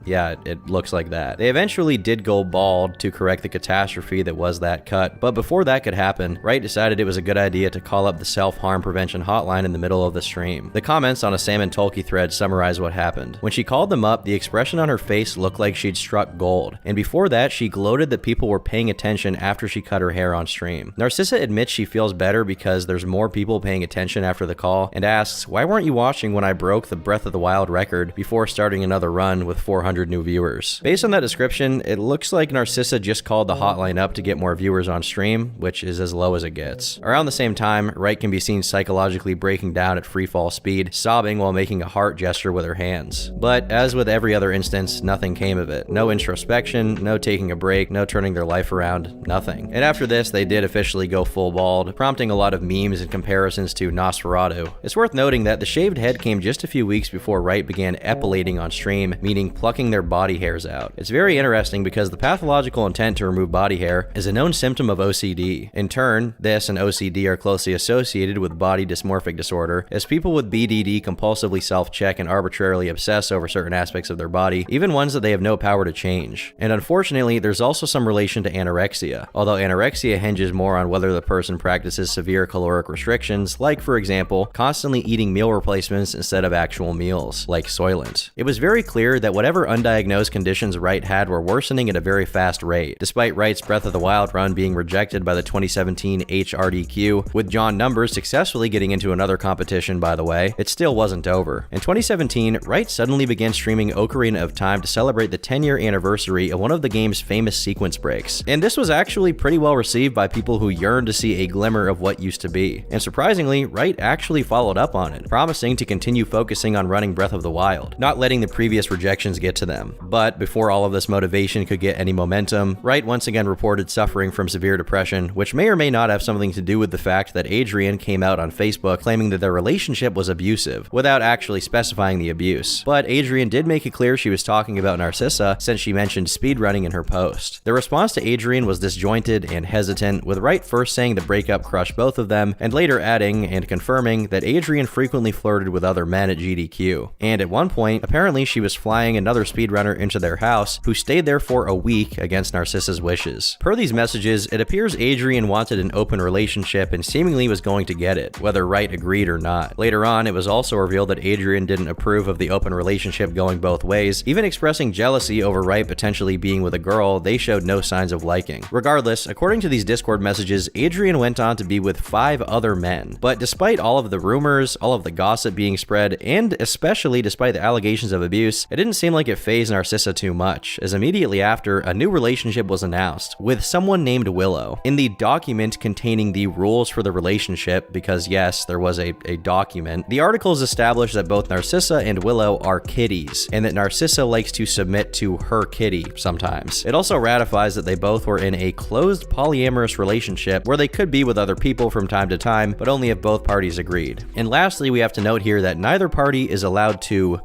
yeah, it looks like that. They eventually did go bald to correct the catastrophe that was that cut, but before that could happen, Wright decided it was a good idea to call up the self-harm prevention hotline in the middle of the stream. The comments on a Sam and Tolkien thread summarize what happened. When she called them up, the expression on her face looked like she'd struck gold, and before that, she gloated that people were paying attention after she cut her hair on stream. Narcissa admits she feels better because there's more people paying attention after the call, and asks, why weren't you watching when I broke the Breath of the Wild record before starting another run with 400 new viewers? Based on that description, it looks like Narcissa just called the hotline up to get more viewers on stream, which is as low as it gets. Around the same time, Wright can be seen psychologically breaking down at freefall speed, sobbing while making a heart gesture with her hands. But as with every other instance, nothing came of it. No introspection, no taking a break, no turning their life around, nothing. And after this, they did officially go full bald, prompting a lot of memes and comparisons to Nosferatu. It's worth noting that the shaved head came just a few weeks before Wright began epilating on stream, meaning plucking their body hairs out. It's very interesting because the pathological intent to remove body hair is a known symptom of OCD. In turn, this and OCD are closely associated with body dysmorphic disorder, as people with BDD compulsively self-check and arbitrarily obsess over certain aspects of their body, even ones that they have no power to change. And unfortunately, there's also some relation to anorexia, although anorexia hinges more on whether the person practices severe caloric restrictions, like, for example, constantly eating meal replacements instead of actual meals, like Soylent. It was very clear that whatever undiagnosed conditions Wright had were worsening at a very fast rate. Despite Wright's Breath of the Wild run being rejected by the 2017 HRDQ, with John Numbers successfully getting into another competition, by the way, it still wasn't over. In 2017, Wright suddenly began streaming Ocarina of Time to celebrate the 10-year anniversary of one of the game's famous sequence breaks. And this was actually pretty well received by people who yearned to see a glimmer of what used to be. And surprisingly, Wright actually followed up on it, promising to continue focusing on running Breath of the Wild, not letting the previous rejections get to them. But before all of this motivation could get any momentum, Wright once again reported suffering from severe depression, which may or may not have something to do with the fact that Adrian came out on Facebook claiming that their relationship was abusive, without actually specifying the abuse. But Adrian did make it clear she was talking about Narcissa, since she mentioned speedrunning in her post. The response to Adrian was disjointed and hesitant, with Wright first saying the breakup crushed both of them, and later adding and confirming that Adrian frequently flirted with other men at GDQ. And at one point, apparently she was flying another speedrunner into their house, who stayed there for a week against Narcissa's wishes. Per these messages, it appears Adrian wanted an open relationship and seemingly was going to get it, whether Wright agreed or not. Later on, it was also revealed that Adrian didn't approve of the open relationship going both ways, even expressing jealousy over Wright potentially being with a girl they showed no signs of liking. Regardless, according to these Discord messages, Adrian went on to be with 5 other men. But despite all of the rumors, all of the gossip being spread, and especially despite the allegations of abuse, it didn't seem like it fazed Narcissa too much, as immediately after, a new relationship was announced, with someone named Willow. In the document containing the rules for the relationship, because yes, there was a document, the articles established that both Narcissa and Willow are kitties, and that Narcissa likes to submit to her kitty sometimes. It also ratifies that they both were in a closed polyamorous relationship where they could be with other people from time to time, but only if both parties agreed. And lastly, we have to note here that neither party is allowed to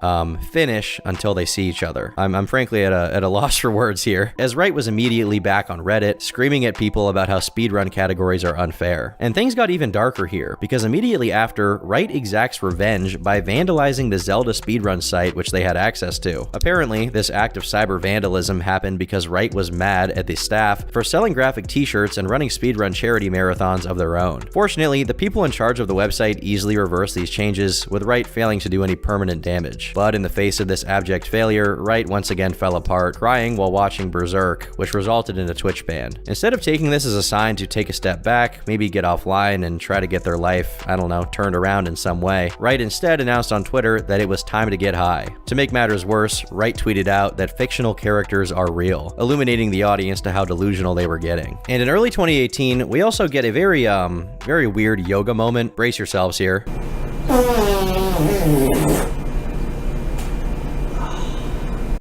finish until they see each each other. I'm frankly at a loss for words here, as Wright was immediately back on Reddit, screaming at people about how speedrun categories are unfair. And things got even darker here, because immediately after, Wright exacts revenge by vandalizing the Zelda speedrun site which they had access to. Apparently, this act of cyber vandalism happened because Wright was mad at the staff for selling graphic t-shirts and running speedrun charity marathons of their own. Fortunately, the people in charge of the website easily reversed these changes, with Wright failing to do any permanent damage. But in the face of this abject failure, Wright once again fell apart, crying while watching Berserk, which resulted in a Twitch ban. Instead of taking this as a sign to take a step back, maybe get offline and try to get their life, I don't know, turned around in some way, Wright instead announced on Twitter that it was time to get high. To make matters worse, Wright tweeted out that fictional characters are real, illuminating the audience to how delusional they were getting. And in early 2018, we also get a very weird yoga moment. Brace yourselves here.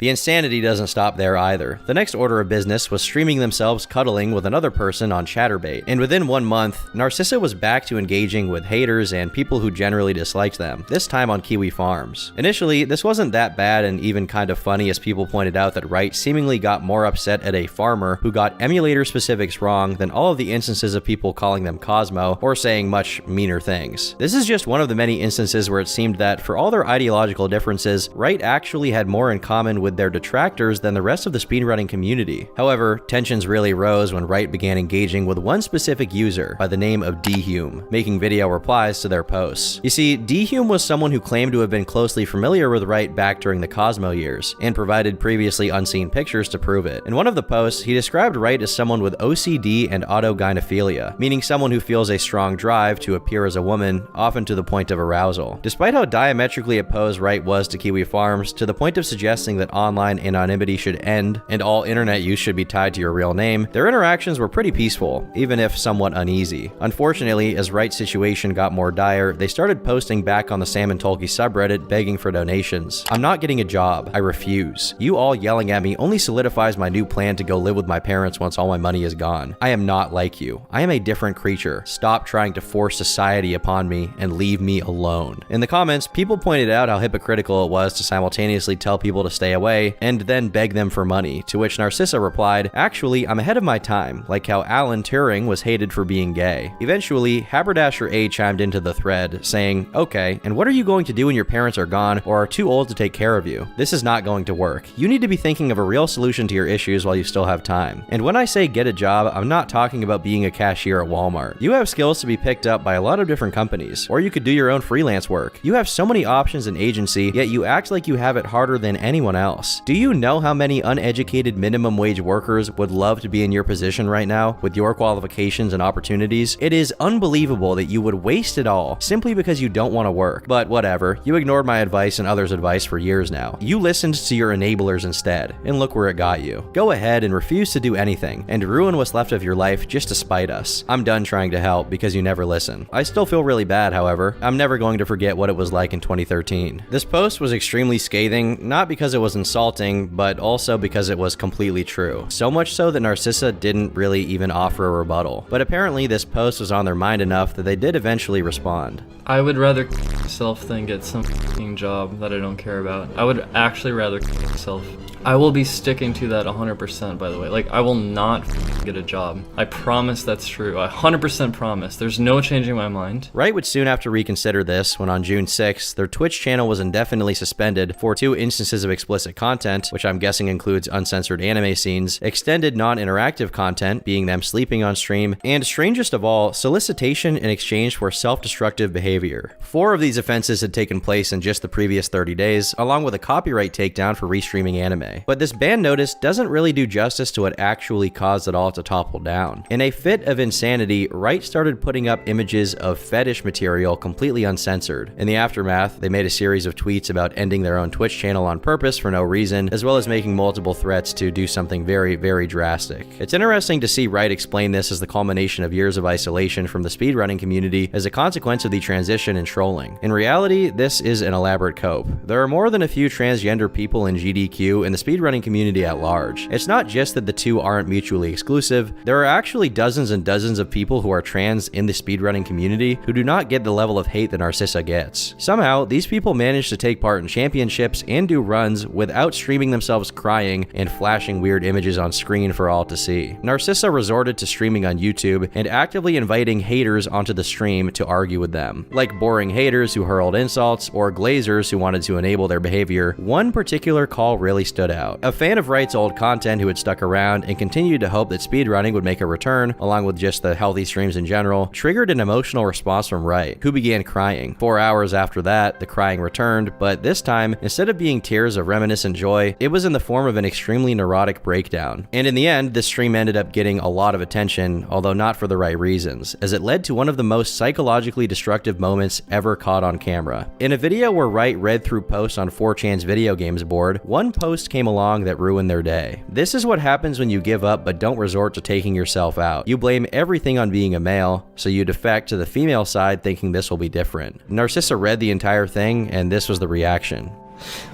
The insanity doesn't stop there either. The next order of business was streaming themselves cuddling with another person on Chatterbait, and within 1 month, Narcissa was back to engaging with haters and people who generally disliked them, this time on Kiwi Farms. Initially, this wasn't that bad and even kind of funny, as people pointed out that Wright seemingly got more upset at a farmer who got emulator specifics wrong than all of the instances of people calling them Cosmo or saying much meaner things. This is just one of the many instances where it seemed that for all their ideological differences, Wright actually had more in common with their detractors than the rest of the speedrunning community. However, tensions really rose when Wright began engaging with one specific user by the name of Dhume, making video replies to their posts. You see, Dhume was someone who claimed to have been closely familiar with Wright back during the Cosmo years, and provided previously unseen pictures to prove it. In one of the posts, he described Wright as someone with OCD and autogynephilia, meaning someone who feels a strong drive to appear as a woman, often to the point of arousal. Despite how diametrically opposed Wright was to Kiwi Farms, to the point of suggesting that online anonymity should end and all internet use should be tied to your real name, their interactions were pretty peaceful, even if somewhat uneasy. Unfortunately, as Wright's situation got more dire, they started posting back on the Sam and Tolkien subreddit begging for donations. "I'm not getting a job. I refuse. You all yelling at me only solidifies my new plan to go live with my parents once all my money is gone. I am not like you. I am a different creature. Stop trying to force society upon me and leave me alone." In the comments, people pointed out how hypocritical it was to simultaneously tell people to stay away and then beg them for money, to which Narcissa replied, "Actually, I'm ahead of my time, like how Alan Turing was hated for being gay." Eventually, Haberdasher A chimed into the thread, saying, "Okay, and what are you going to do when your parents are gone or are too old to take care of you? This is not going to work. You need to be thinking of a real solution to your issues while you still have time. And when I say get a job, I'm not talking about being a cashier at Walmart. You have skills to be picked up by a lot of different companies, or you could do your own freelance work. You have so many options in agency, yet you act like you have it harder than anyone else. Do you know how many uneducated minimum wage workers would love to be in your position right now with your qualifications and opportunities? It is unbelievable that you would waste it all simply because you don't want to work. But whatever, you ignored my advice and others' advice for years now. You listened to your enablers instead, and look where it got you. Go ahead and refuse to do anything and ruin what's left of your life just to spite us. I'm done trying to help because you never listen. I still feel really bad, however. I'm never going to forget what it was like in 2013. This post was extremely scathing, not because it was insulting, but also because it was completely true. So much so that Narcissa didn't really even offer a rebuttal. But apparently this post was on their mind enough that they did eventually respond. I would rather myself than get some f***ing job that I don't care about. I would actually rather myself. I will be sticking to that 100%, by the way. Like, I will not get a job. I promise that's true. I 100% promise. There's no changing my mind. Wright would soon have to reconsider this when on June 6th, their Twitch channel was indefinitely suspended for 2 instances of explicit content, which I'm guessing includes uncensored anime scenes, extended non-interactive content, being them sleeping on stream, and strangest of all, solicitation in exchange for self-destructive behavior. 4 of these offenses had taken place in just the previous 30 days, along with a copyright takedown for restreaming anime. But this ban notice doesn't really do justice to what actually caused it all to topple down. In a fit of insanity, Wright started putting up images of fetish material completely uncensored. In the aftermath, they made a series of tweets about ending their own Twitch channel on purpose for no reason, as well as making multiple threats to do something very, very drastic. It's interesting to see Wright explain this as the culmination of years of isolation from the speedrunning community as a consequence of the transition and trolling. In reality, this is an elaborate elaborate cope. There are more than a few transgender people in GDQ in the speedrunning community at large. It's not just that the two aren't mutually exclusive, there are actually dozens and dozens of people who are trans in the speedrunning community who do not get the level of hate that Narcissa gets. Somehow, these people manage to take part in championships and do runs without streaming themselves crying and flashing weird images on screen for all to see. Narcissa resorted to streaming on YouTube and actively inviting haters onto the stream to argue with them. Like boring haters who hurled insults or glazers who wanted to enable their behavior, one particular call really stood out. A fan of Wright's old content who had stuck around and continued to hope that speedrunning would make a return, along with just the healthy streams in general, triggered an emotional response from Wright, who began crying. 4 hours after that, the crying returned, but this time, instead of being tears of reminiscent joy, it was in the form of an extremely neurotic breakdown. And in the end, this stream ended up getting a lot of attention, although not for the right reasons, as it led to one of the most psychologically destructive moments ever caught on camera. In a video where Wright read through posts on 4chan's video games board, one post came along that ruined their day. This is what happens when you give up but don't resort to taking yourself out. You blame everything on being a male, so you defect to the female side thinking this will be different. Narcissa read the entire thing, and this was the reaction.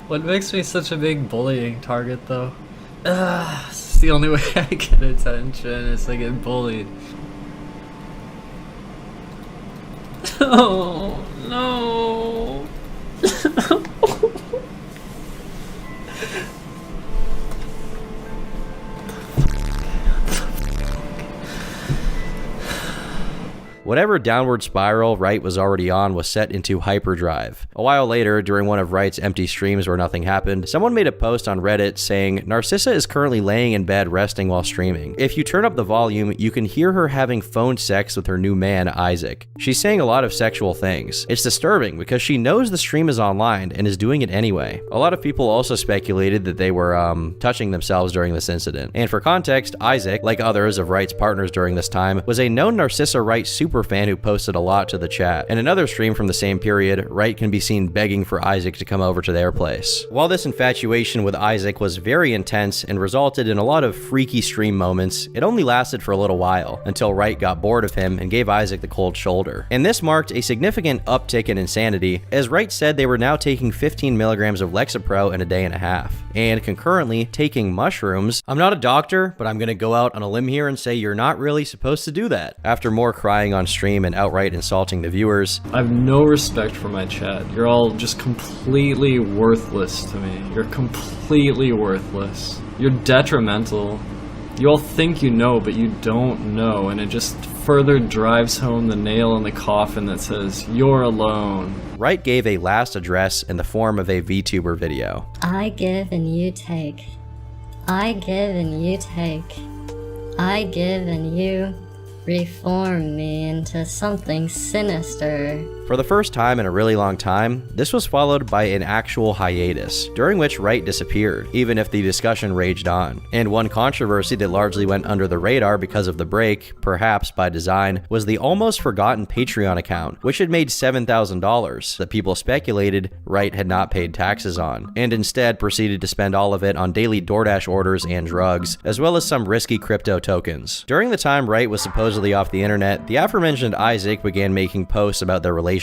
What makes me such a big bullying target, though? It's the only way I get attention is to get bullied. Oh, no. Whatever downward spiral Wright was already on was set into hyperdrive. A while later, during one of Wright's empty streams where nothing happened, someone made a post on Reddit saying, "Narcissa is currently laying in bed resting while streaming. If you turn up the volume, you can hear her having phone sex with her new man, Isaac. She's saying a lot of sexual things. It's disturbing because she knows the stream is online and is doing it anyway." A lot of people also speculated that they were, touching themselves during this incident. And for context, Isaac, like others of Wright's partners during this time, was a known Narcissa Wright super fan who posted a lot to the chat. In another stream from the same period, Wright can be seen begging for Isaac to come over to their place. While this infatuation with Isaac was very intense and resulted in a lot of freaky stream moments, it only lasted for a little while, until Wright got bored of him and gave Isaac the cold shoulder. And this marked a significant uptick in insanity, as Wright said they were now taking 15 milligrams of Lexapro in a day and a half, and concurrently taking mushrooms. I'm not a doctor, but I'm gonna go out on a limb here and say you're not really supposed to do that. After more crying on stream and outright insulting the viewers, I have no respect for my chat. You're all just completely worthless to me. You're completely worthless. You're detrimental. You all think you know, but you don't know, and it just further drives home the nail in the coffin that says, "You're alone." Wright gave a last address in the form of a VTuber video. I give and you take. I give and you take. I give and you reform me into something sinister. For the first time in a really long time, this was followed by an actual hiatus, during which Wright disappeared, even if the discussion raged on. And one controversy that largely went under the radar because of the break, perhaps by design, was the almost forgotten Patreon account, which had made $7,000 that people speculated Wright had not paid taxes on, and instead proceeded to spend all of it on daily DoorDash orders and drugs, as well as some risky crypto tokens. During the time Wright was supposedly off the internet, the aforementioned Isaac began making posts about their relationship.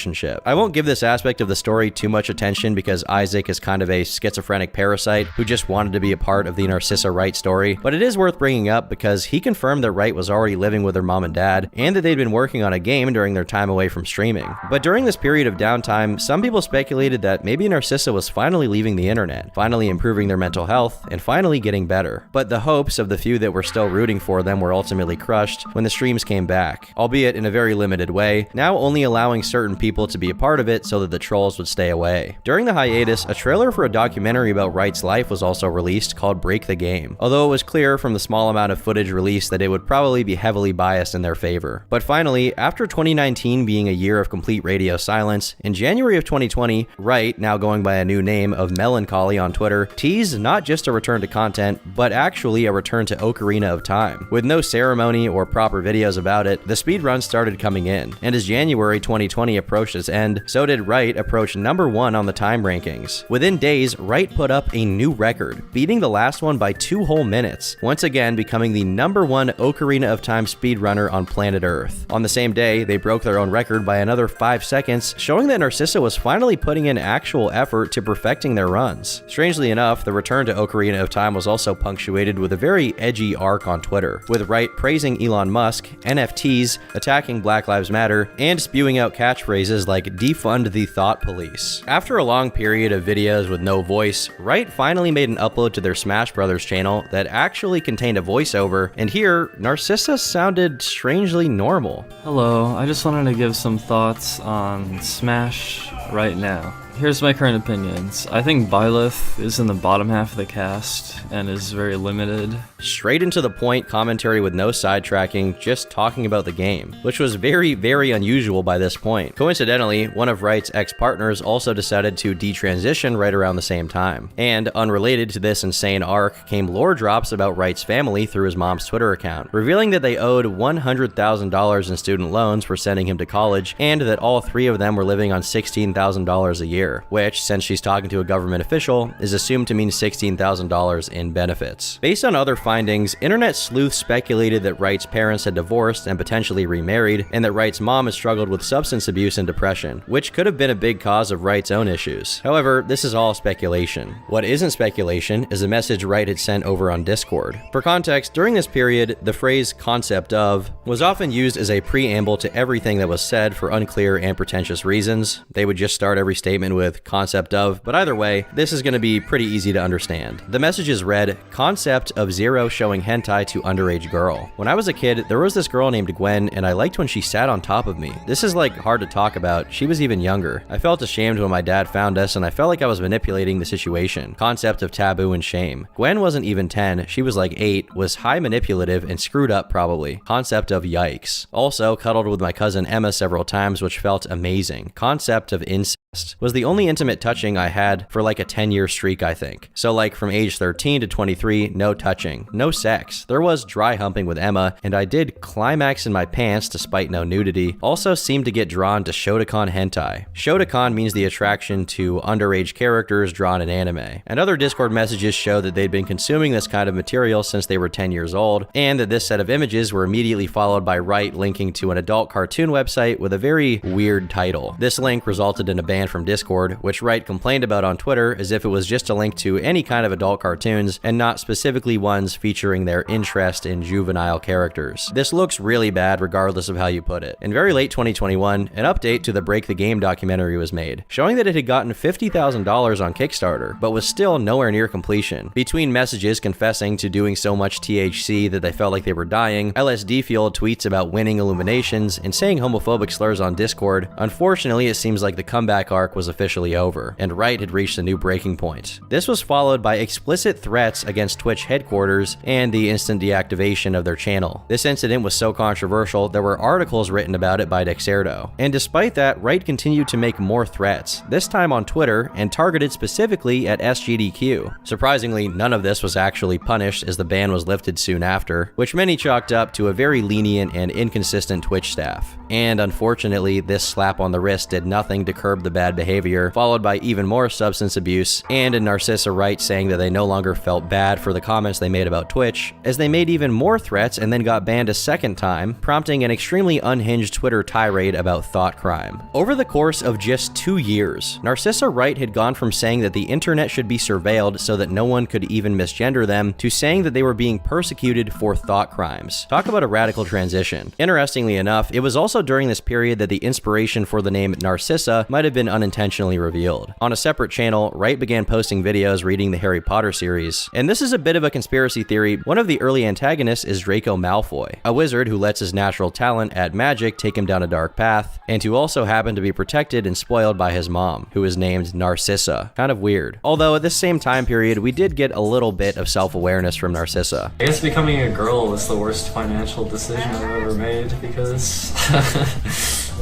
I won't give this aspect of the story too much attention because Isaac is kind of a schizophrenic parasite who just wanted to be a part of the Narcissa Wright story, but it is worth bringing up because he confirmed that Wright was already living with her mom and dad, and that they'd been working on a game during their time away from streaming. But during this period of downtime, some people speculated that maybe Narcissa was finally leaving the internet, finally improving their mental health, and finally getting better. But the hopes of the few that were still rooting for them were ultimately crushed when the streams came back, albeit in a very limited way, now only allowing certain people to be a part of it so that the trolls would stay away. During the hiatus, a trailer for a documentary about Wright's life was also released called Break the Game, although it was clear from the small amount of footage released that it would probably be heavily biased in their favor. But finally, after 2019 being a year of complete radio silence, in January of 2020, Wright, now going by a new name of Melancholy on Twitter, teased not just a return to content, but actually a return to Ocarina of Time. With no ceremony or proper videos about it, the speedruns started coming in, and as January 2020 approached, approached its end, so did Wright approach number 1 on the time rankings. Within days, Wright put up a new record, beating the last one by 2 whole minutes, once again becoming the number 1 Ocarina of Time speedrunner on planet Earth. On the same day, they broke their own record by another 5 seconds, showing that Narcissa was finally putting in actual effort to perfecting their runs. Strangely enough, the return to Ocarina of Time was also punctuated with a very edgy arc on Twitter, with Wright praising Elon Musk, NFTs, attacking Black Lives Matter, and spewing out catchphrases like defund the thought police. After a long period of videos with no voice, Wright finally made an upload to their Smash Brothers channel that actually contained a voiceover, and here, Narcissa sounded strangely normal. Hello, I just wanted to give some thoughts on Smash right now. Here's my current opinions. I think Byleth is in the bottom half of the cast and is very limited. Straight into the point commentary with no sidetracking, just talking about the game, which was very, very unusual by this point. Coincidentally, one of Wright's ex-partners also decided to detransition right around the same time. And unrelated to this insane arc came lore drops about Wright's family through his mom's Twitter account, revealing that they owed $100,000 in student loans for sending him to college, and that all 3 of them were living on $16,000 a year, which, since she's talking to a government official, is assumed to mean $16,000 in benefits. Based on other findings, internet sleuths speculated that Wright's parents had divorced and potentially remarried, and that Wright's mom has struggled with substance abuse and depression, which could have been a big cause of Wright's own issues. However, this is all speculation. What isn't speculation is a message Wright had sent over on Discord. For context, during this period, the phrase "concept of" was often used as a preamble to everything that was said for unclear and pretentious reasons. They would just start every statement with "concept of," but either way, this is going to be pretty easy to understand. The messages read, "Concept of Zero showing hentai to underage girl. When I was a kid, there was this girl named Gwen, and I liked when she sat on top of me. This is like hard to talk about. She was even younger. I felt ashamed when my dad found us, and I felt like I was manipulating the situation. Concept of taboo and shame. Gwen wasn't even 10, she was like 8, was high manipulative and screwed up probably. Concept of yikes. Also, cuddled with my cousin Emma several times, which felt amazing. Concept of incest. Was the only intimate touching I had for like a 10-year streak, I think. So like from age 13 to 23, no touching, no sex. There was dry humping with Emma, and I did climax in my pants despite no nudity. Also seemed to get drawn to Shotokan hentai. Shotokan means the attraction to underage characters drawn in anime. And other Discord messages show that they'd been consuming this kind of material since they were 10 years old, and that this set of images were immediately followed by Wright linking to an adult cartoon website with a very weird title. This link resulted in a ban from Discord, which Wright complained about on Twitter as if it was just a link to any kind of adult cartoons and not specifically ones featuring their interest in juvenile characters. This looks really bad regardless of how you put it. In very late 2021, an update to the Break the Game documentary was made, showing that it had gotten $50,000 on Kickstarter, but was still nowhere near completion. Between messages confessing to doing so much THC that they felt like they were dying, LSD-fueled tweets about winning illuminations, and saying homophobic slurs on Discord, unfortunately it seems like the comeback arc was officially over, and Wright had reached a new breaking point. This was followed by explicit threats against Twitch headquarters and the instant deactivation of their channel. This incident was so controversial, there were articles written about it by Dexerto. And despite that, Wright continued to make more threats, this time on Twitter, and targeted specifically at SGDQ. Surprisingly, none of this was actually punished as the ban was lifted soon after, which many chalked up to a very lenient and inconsistent Twitch staff. And unfortunately, this slap on the wrist did nothing to curb the bad behavior, followed by even more substance abuse, and a Narcissa Wright saying that they no longer felt bad for the comments they made about Twitch, as they made even more threats and then got banned a second time, prompting an extremely unhinged Twitter tirade about thought crime. Over the course of just 2 years, Narcissa Wright had gone from saying that the internet should be surveilled so that no one could even misgender them, to saying that they were being persecuted for thought crimes. Talk about a radical transition. Interestingly enough, it was also during this period that the inspiration for the name Narcissa might have been unintentionally revealed. On a separate channel, Wright began posting videos reading the Harry Potter series. And this is a bit of a conspiracy theory. One of the early antagonists is Draco Malfoy, a wizard who lets his natural talent at magic take him down a dark path, and who also happened to be protected and spoiled by his mom, who is named Narcissa. Kind of weird. Although at this same time period, we did get a little bit of self-awareness from Narcissa. I guess becoming a girl was the worst financial decision I've ever made because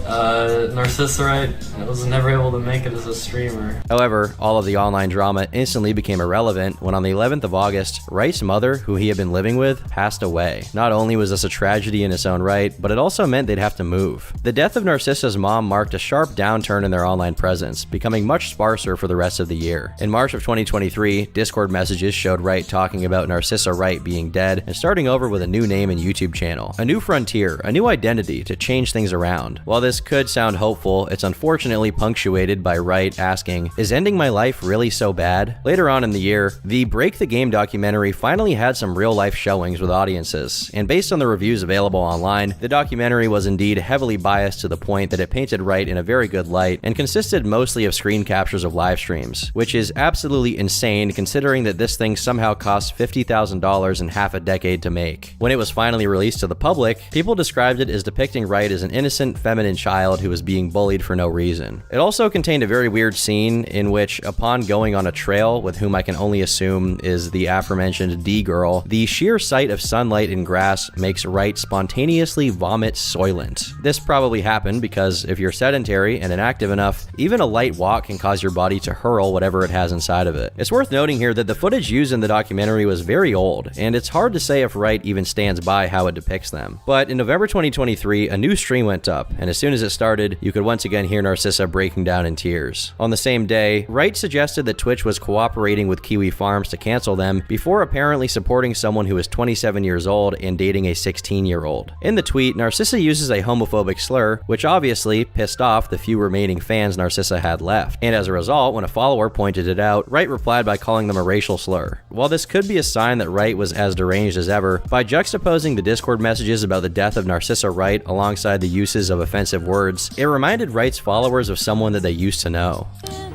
Narcissa Wright, I was never able to make it as a streamer. However, all of the online drama instantly became irrelevant when on the 11th of August, Wright's mother, who he had been living with, passed away. Not only was this a tragedy in its own right, but it also meant they'd have to move. The death of Narcissa's mom marked a sharp downturn in their online presence, becoming much sparser for the rest of the year. In March of 2023, Discord messages showed Wright talking about Narcissa Wright being dead and starting over with a new name and YouTube channel. A new frontier, a new identity to change things around. While this could sound hopeful, it's unfortunately punctuated by Wright asking, "Is ending my life really so bad?" Later on in the year, the Break the Game documentary finally had some real-life showings with audiences, and based on the reviews available online, the documentary was indeed heavily biased to the point that it painted Wright in a very good light and consisted mostly of screen captures of live streams, which is absolutely insane considering that this thing somehow cost $50,000 in half a decade to make. When it was finally released to the public, people described it as depicting Wright as an innocent, feminine child who was being bullied for no reason. It also contained a very weird scene in which, upon going on a trail with whom I can only assume is the aforementioned D-girl, the sheer sight of sunlight and grass makes Wright spontaneously vomit Soylent. This probably happened because if you're sedentary and inactive enough, even a light walk can cause your body to hurl whatever it has inside of it. It's worth noting here that the footage used in the documentary was very old, and it's hard to say if Wright even stands by how it depicts them. But in November 2023, a new stream went up, and as soon as it started, you could once again hear Narcissa breaking down in tears. On the same day, Wright suggested that Twitch was cooperating with Kiwi Farms to cancel them before apparently supporting someone who is 27 years old and dating a 16-year-old. In the tweet, Narcissa uses a homophobic slur, which obviously pissed off the few remaining fans Narcissa had left. And as a result, when a follower pointed it out, Wright replied by calling them a racial slur. While this could be a sign that Wright was as deranged as ever, by juxtaposing the Discord messages about the death of Narcissa Wright alongside the uses of offensive words, it reminded Wright's followers of someone that they used to know.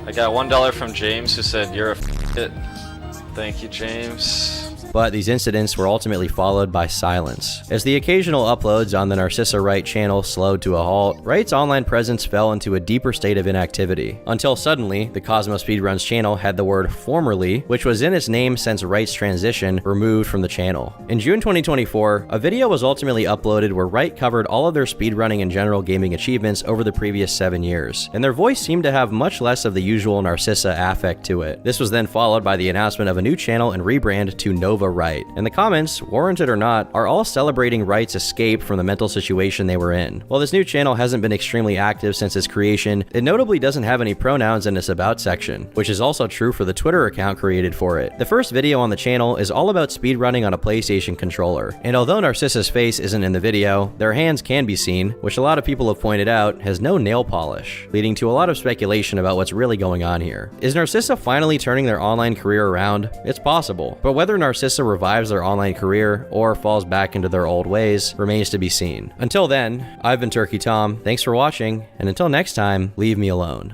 I got $1 from James who said, "You're a it." Thank you, James. But these incidents were ultimately followed by silence. As the occasional uploads on the Narcissa Wright channel slowed to a halt, Wright's online presence fell into a deeper state of inactivity, until suddenly, the Cosmo Speedruns channel had the word formerly, which was in its name since Wright's transition, removed from the channel. In June 2024, a video was ultimately uploaded where Wright covered all of their speedrunning and general gaming achievements over the previous 7 years, and their voice seemed to have much less of the usual Narcissa affect to it. This was then followed by the announcement of a new channel and rebrand to Nova Wright, and the comments, warranted or not, are all celebrating Wright's escape from the mental situation they were in. While this new channel hasn't been extremely active since its creation, it notably doesn't have any pronouns in its about section, which is also true for the Twitter account created for it. The first video on the channel is all about speedrunning on a PlayStation controller, and although Narcissa's face isn't in the video, their hands can be seen, which a lot of people have pointed out has no nail polish, leading to a lot of speculation about what's really going on here. Is Narcissa finally turning their online career around? It's possible, but whether Narcissa revives their online career or falls back into their old ways remains to be seen. Until then, I've been Turkey Tom, thanks for watching, and until next time, leave me alone.